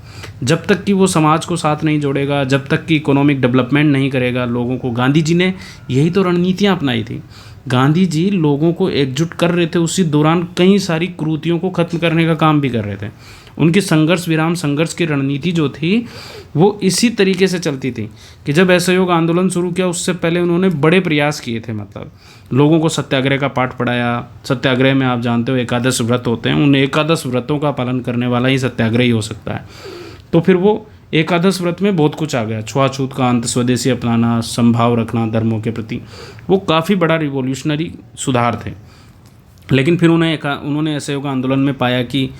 Speaker 1: जब तक कि वो समाज को साथ नहीं जोड़ेगा, जब तक कि इकोनॉमिक डेवलपमेंट नहीं करेगा लोगों को। गांधी जी ने यही तो रणनीतियाँ अपनाई थी। गांधी जी लोगों को एकजुट कर रहे थे, उसी दौरान कई सारी कुरीतियों को खत्म करने का काम भी कर रहे थे। उनकी संघर्ष विराम संघर्ष की रणनीति जो थी वो इसी तरीके से चलती थी कि जब असहयोग आंदोलन शुरू किया उससे पहले उन्होंने बड़े प्रयास किए थे। मतलब लोगों को सत्याग्रह का पाठ पढ़ाया। सत्याग्रह में आप जानते हो एकादश व्रत होते हैं, उन एकादश व्रतों का पालन करने वाला ही सत्याग्रही हो सकता है। तो फिर वो एकादश व्रत में बहुत कुछ आ गया, छुआछूत का अंत, स्वदेशी अपनाना, संभाव रखना धर्मों के प्रति। वो काफ़ी बड़ा रिवॉल्यूशनरी सुधार थे। लेकिन फिर उन्होंने असहयोग आंदोलन में पाया कि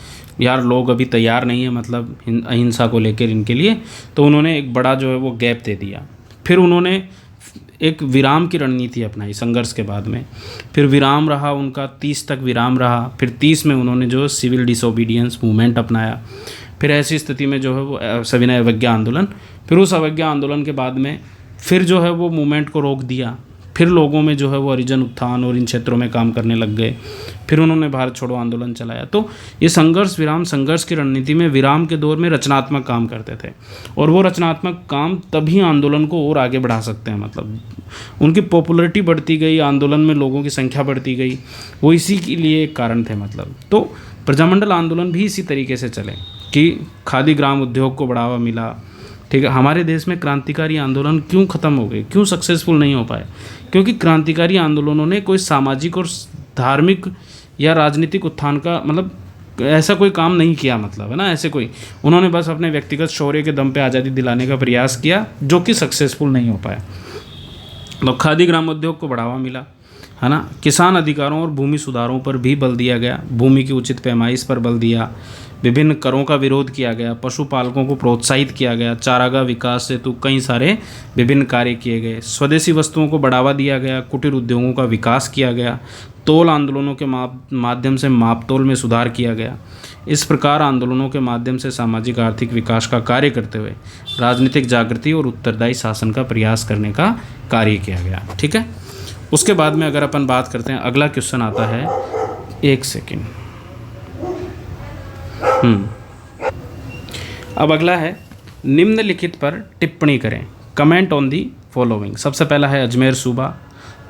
Speaker 1: यार लोग अभी तैयार नहीं है, मतलब अहिंसा को लेकर इनके लिए, तो उन्होंने एक बड़ा जो है वो गैप दे दिया। फिर उन्होंने एक विराम की रणनीति अपनाई संघर्ष के बाद में। फिर विराम रहा उनका 30 तक विराम रहा। फिर 30 में उन्होंने जो सिविल डिसोबीडियंस मूवमेंट अपनाया। फिर ऐसी स्थिति में जो है वो सविनय अवज्ञा आंदोलन। फिर उस अवज्ञा आंदोलन के बाद में फिर जो है वो मूवमेंट को रोक दिया। फिर लोगों में जो है वो हरिजन उत्थान और इन क्षेत्रों में काम करने लग गए। फिर उन्होंने भारत छोड़ो आंदोलन चलाया। तो ये संघर्ष विराम, संघर्ष की रणनीति में विराम के दौर में रचनात्मक काम करते थे, और वो रचनात्मक काम तभी आंदोलन को और आगे बढ़ा सकते हैं। मतलब उनकी पॉपुलैरिटी बढ़ती गई, आंदोलन में लोगों की संख्या बढ़ती गई, वो इसी के लिए एक कारण थे। मतलब तो प्रजामंडल आंदोलन भी इसी तरीके से चले कि खादी ग्राम उद्योग को बढ़ावा मिला। ठीक है, हमारे देश में क्रांतिकारी आंदोलन क्यों ख़त्म हो गए, क्यों सक्सेसफुल नहीं हो पाए? क्योंकि क्रांतिकारी आंदोलनों ने कोई सामाजिक और धार्मिक या राजनीतिक उत्थान का मतलब ऐसा कोई काम नहीं किया, मतलब है ना, ऐसे कोई, उन्होंने बस अपने व्यक्तिगत शौर्य के दम पे आज़ादी दिलाने का प्रयास किया, जो कि सक्सेसफुल नहीं हो पाया। तो खादी ग्राम उद्योग को बढ़ावा मिला, है ना। किसान अधिकारों और भूमि सुधारों पर भी बल दिया गया, भूमि की उचित पैमाइश पर बल दिया, विभिन्न करों का विरोध किया गया, पशुपालकों को प्रोत्साहित किया गया, चारागाह विकास से तो कई सारे विभिन्न कार्य किए गए, स्वदेशी वस्तुओं को बढ़ावा दिया गया, कुटीर उद्योगों का विकास किया गया, तोल आंदोलनों के माध्यम से मापतोल में सुधार किया गया। इस प्रकार आंदोलनों के माध्यम से सामाजिक आर्थिक विकास का कार्य करते हुए राजनीतिक जागृति और उत्तरदायी शासन का प्रयास करने का कार्य किया गया। ठीक है, उसके बाद में अगर अपन बात करते हैं, अगला क्वेश्चन आता है, एक सेकेंड, अब अगला है, निम्नलिखित पर टिप्पणी करें, कमेंट ऑन दी फॉलोइंग। सबसे पहला है अजमेर सूबा,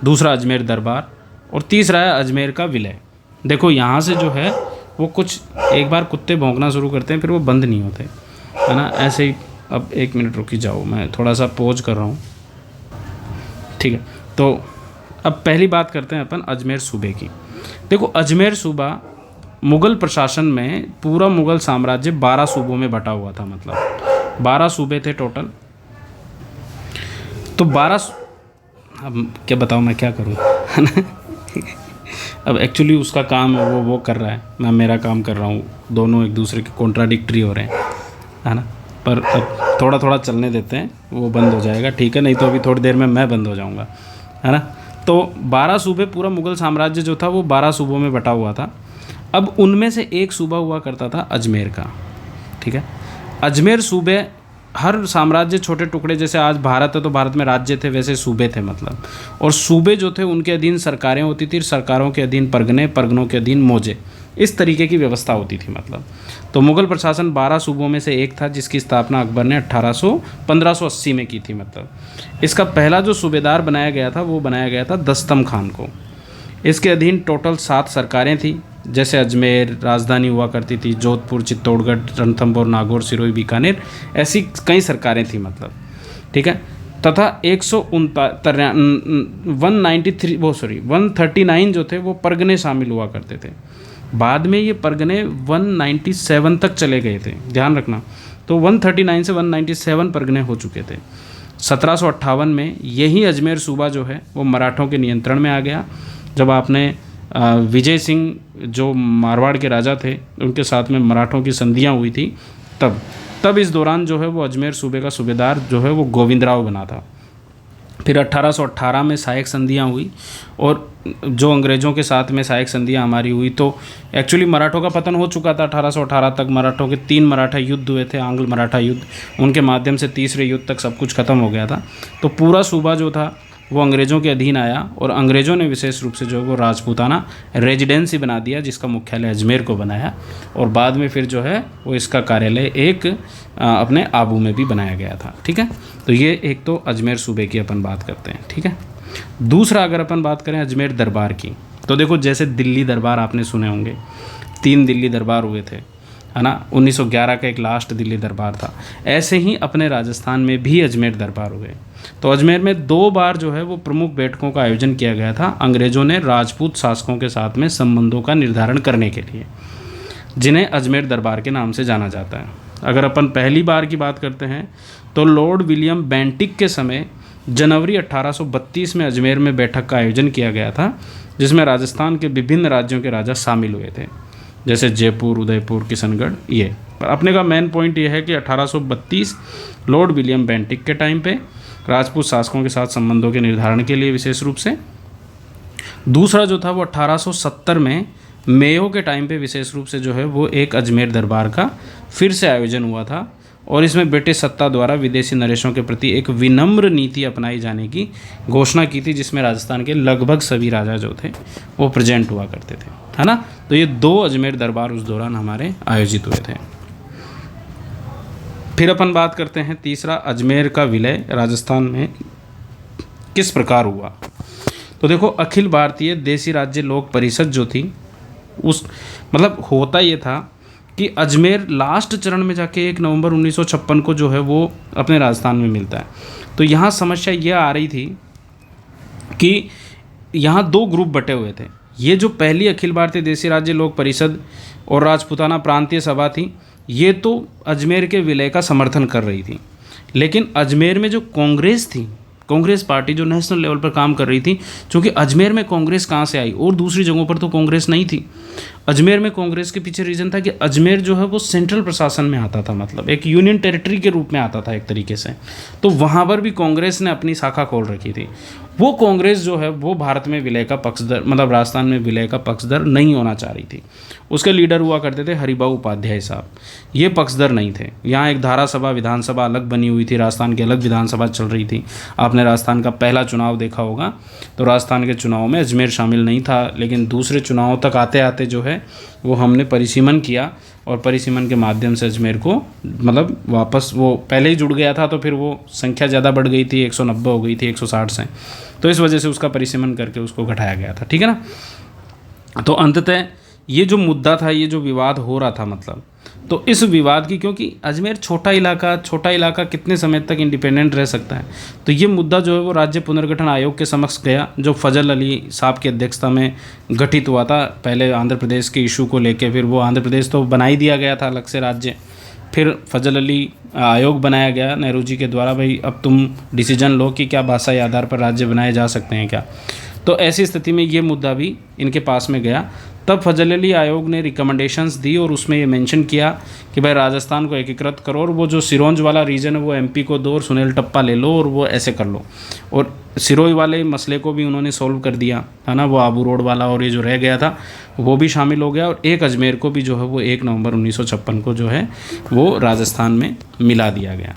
Speaker 1: दूसरा अजमेर दरबार, और तीसरा है अजमेर का विलय। देखो यहाँ से जो है वो कुछ एक बार कुत्ते भौंकना शुरू करते हैं, फिर वो बंद नहीं होते, है ना, ऐसे ही। अब एक मिनट रुकी जाओ, मैं थोड़ा सा पॉज कर रहा हूँ। ठीक है, तो अब पहली बात करते हैं अपन अजमेर सूबे की। देखो अजमेर सूबा मुग़ल प्रशासन में, पूरा मुग़ल साम्राज्य 12 सूबों में बटा हुआ था, मतलब 12 सूबे थे टोटल। तो 12, अब क्या बताऊँ मैं, क्या करूँ, है ना। अब एक्चुअली उसका काम है, वो कर रहा है, मैं मेरा काम कर रहा हूँ, दोनों एक दूसरे के कॉन्ट्राडिक्टरी हो रहे हैं, है ना। पर अब थोड़ा थोड़ा चलने देते हैं, वो बंद हो जाएगा, ठीक है, नहीं तो अभी थोड़ी देर में मैं बंद हो जाऊँगा, है ना। तो 12 सूबे, पूरा मुग़ल साम्राज्य जो था वो 12 सूबों में बटा हुआ था। अब उनमें से एक सूबा हुआ करता था अजमेर का। ठीक है, अजमेर सूबे, हर साम्राज्य छोटे टुकड़े, जैसे आज भारत है तो भारत में राज्य थे, वैसे सूबे थे मतलब। और सूबे जो थे उनके अधीन सरकारें होती थी, सरकारों के अधीन परगने, परगनों के अधीन मौजे, इस तरीके की व्यवस्था होती थी मतलब। तो मुग़ल प्रशासन 12 सूबों में से एक था, जिसकी स्थापना अकबर ने 1580 में की थी मतलब। इसका पहला जो सूबेदार बनाया गया था वो बनाया गया था दस्तम खान को। इसके अधीन टोटल 7 सरकारें थी, जैसे अजमेर, राजधानी हुआ करती थी जोधपुर, चित्तौड़गढ़, रणथंभौर, नागौर, सिरोही, बीकानेर, ऐसी कई सरकारें थी मतलब। ठीक है, तथा 139 जो थे वो परगने शामिल हुआ करते थे। बाद में ये परगने 197 तक चले गए थे, ध्यान रखना। तो 139 से 197 परगने हो चुके थे। 1758 में यही अजमेर सूबा जो है वो मराठों के नियंत्रण में आ गया, जब आपने विजय सिंह जो मारवाड़ के राजा थे उनके साथ में मराठों की संधियां हुई थी, तब इस दौरान जो है वो अजमेर सूबे का सूबेदार जो है वो गोविंदराव बना था। फिर 1818 में सहायक संधियां हुई, और जो अंग्रेज़ों के साथ में सहायक संधियां हमारी हुई, तो एक्चुअली मराठों का पतन हो चुका था 1818 तक। मराठों के 3 मराठा युद्ध हुए थे, आंग्ल मराठा युद्ध, उनके माध्यम से तीसरे युद्ध तक सब कुछ खत्म हो गया था। तो पूरा सूबा जो था वो अंग्रेज़ों के अधीन आया, और अंग्रेज़ों ने विशेष रूप से जो है वो राजपूताना रेजिडेंसी बना दिया, जिसका मुख्यालय अजमेर को बनाया। और बाद में फिर जो है वो इसका कार्यालय एक अपने आबू में भी बनाया गया था। ठीक है, तो ये एक तो अजमेर सूबे की अपन बात करते हैं। ठीक है, दूसरा अगर अपन बात करें अजमेर दरबार की, तो देखो जैसे दिल्ली दरबार आपने सुने होंगे, 3 दिल्ली दरबार हुए थे, है ना। 1911 का एक लास्ट दिल्ली दरबार था। ऐसे ही अपने राजस्थान में भी अजमेर दरबार हुए। तो अजमेर में 2 बार जो है वो प्रमुख बैठकों का आयोजन किया गया था अंग्रेज़ों ने राजपूत शासकों के साथ में संबंधों का निर्धारण करने के लिए, जिन्हें अजमेर दरबार के नाम से जाना जाता है। अगर अपन पहली बार की बात करते हैं तो लॉर्ड विलियम बेंटिक के समय जनवरी 1832 में अजमेर में बैठक का आयोजन किया गया था, जिसमें राजस्थान के विभिन्न राज्यों के राजा शामिल हुए थे, जैसे जयपुर, उदयपुर, किशनगढ़। ये पर अपने का मेन पॉइंट ये है कि 1832 लॉर्ड विलियम बेंटिक के टाइम पे राजपूत शासकों के साथ संबंधों के निर्धारण के लिए विशेष रूप से। दूसरा जो था वो 1870 में मेयो के टाइम पे विशेष रूप से जो है वो एक अजमेर दरबार का फिर से आयोजन हुआ था, और इसमें ब्रिटिश सत्ता द्वारा विदेशी नरेशों के प्रति एक विनम्र नीति अपनाई जाने की घोषणा की थी, जिसमें राजस्थान के लगभग सभी राजा जो थे वो प्रेजेंट हुआ करते थे, है ना। तो ये 2 अजमेर दरबार उस दौरान हमारे आयोजित हुए थे। फिर अपन बात करते हैं तीसरा, अजमेर का विलय राजस्थान में किस प्रकार हुआ। तो देखो, अखिल भारतीय देशी राज्य लोक परिषद जो थी उस मतलब होता ये था कि अजमेर लास्ट चरण में जाके 1 नवंबर 1956 को जो है वो अपने राजस्थान में मिलता है। तो यहाँ समस्या ये आ रही थी कि यहाँ 2 ग्रुप बटे हुए थे। ये जो पहली अखिल भारतीय देशी राज्य लोक परिषद और राजपूताना प्रांतीय सभा थी, ये तो अजमेर के विलय का समर्थन कर रही थी, लेकिन अजमेर में जो कांग्रेस थी, कांग्रेस पार्टी जो नेशनल लेवल पर काम कर रही थी, क्योंकि अजमेर में कांग्रेस कहाँ से आई और दूसरी जगहों पर तो कांग्रेस नहीं थी। अजमेर में कांग्रेस के पीछे रीज़न था कि अजमेर जो है वो सेंट्रल प्रशासन में आता था, मतलब एक यूनियन टेरिटरी के रूप में आता था एक तरीके से। तो वहाँ पर भी कांग्रेस ने अपनी शाखा खोल रखी थी। वो कांग्रेस जो है वो भारत में विलय का पक्षधर, मतलब राजस्थान में विलय का पक्षधर नहीं होना चाह रही थी। उसके लीडर हुआ करते थे हरिभाऊ उपाध्याय साहब, ये पक्षधर नहीं थे। यहाँ एक धारा सभा विधानसभा अलग बनी हुई थी, राजस्थान की अलग विधानसभा चल रही थी। आपने राजस्थान का पहला चुनाव देखा होगा, तो राजस्थान के चुनाव में अजमेर शामिल नहीं था, लेकिन दूसरे चुनाव तक आते आते जो है वो हमने परिसीमन किया, और परिसीमन के माध्यम से अजमेर को मतलब वापस, वो पहले ही जुड़ गया था तो फिर वो संख्या ज़्यादा बढ़ गई थी, 190 हो गई थी 160 से, तो इस वजह से उसका परिसीमन करके उसको घटाया गया था, ठीक है ना। तो अंततः ये जो मुद्दा था, ये जो विवाद हो रहा था, मतलब तो इस विवाद की, क्योंकि अजमेर छोटा इलाका कितने समय तक इंडिपेंडेंट रह सकता है, तो ये मुद्दा जो है वो राज्य पुनर्गठन आयोग के समक्ष गया, जो फजल अली साहब की अध्यक्षता में गठित हुआ था। पहले आंध्र प्रदेश के इशू को लेके, फिर वो आंध्र प्रदेश तो बना ही दिया गया था अलग से राज्य, फिर फजल अली आयोग बनाया गया नेहरू जी के द्वारा, भाई अब तुम डिसीजन लो कि क्या भाषाई आधार पर राज्य बनाए जा सकते हैं क्या। तो ऐसी स्थिति में ये मुद्दा भी इनके पास में गया। तब फजल अली आयोग ने रिकमेंडेशंस दी और उसमें ये मेंशन किया कि भाई राजस्थान को एकीकृत करो, और वो जो सिरोंज वाला रीजन है वो एमपी को दो और सुनील टप्पा ले लो, और वो ऐसे कर लो। और सिरोही वाले मसले को भी उन्होंने सोल्व कर दिया, है ना। वो आबू रोड वाला और ये जो रह गया था वो भी शामिल हो गया, और एक अजमेर को भी जो है वो 1 नवंबर 1956 को जो है वो राजस्थान में मिला दिया गया।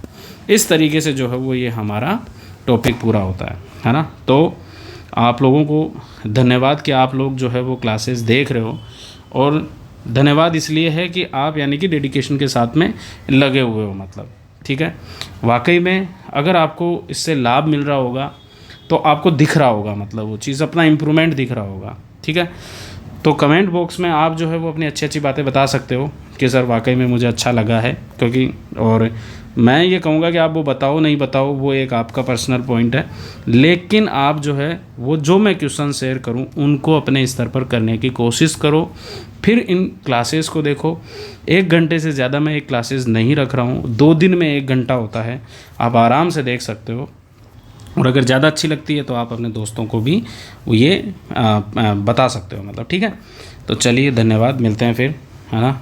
Speaker 1: इस तरीके से जो है वो ये हमारा टॉपिक पूरा होता है ना। तो आप लोगों को धन्यवाद कि आप लोग जो है वो क्लासेस देख रहे हो, और धन्यवाद इसलिए है कि आप यानी कि डेडिकेशन के साथ में लगे हुए हो, मतलब ठीक है। वाकई में अगर आपको इससे लाभ मिल रहा होगा तो आपको दिख रहा होगा, मतलब वो चीज़ अपना इम्प्रूवमेंट दिख रहा होगा, ठीक है। तो कमेंट बॉक्स में आप जो है वो अपनी अच्छी अच्छी बातें बता सकते हो कि सर वाकई में मुझे अच्छा लगा है, क्योंकि और मैं ये कहूँगा कि आप वो बताओ नहीं बताओ वो एक आपका पर्सनल पॉइंट है, लेकिन आप जो है वो जो मैं क्वेश्चन शेयर करूँ उनको अपने स्तर पर करने की कोशिश करो। फिर इन क्लासेस को देखो, 1 घंटे से ज़्यादा मैं एक क्लासेस नहीं रख रहा हूँ, 2 दिन में 1 घंटा होता है, आप आराम से देख सकते हो। और अगर ज़्यादा अच्छी लगती है तो आप अपने दोस्तों को भी ये बता सकते हो, मतलब ठीक है। तो चलिए धन्यवाद, मिलते हैं फिर, है ना।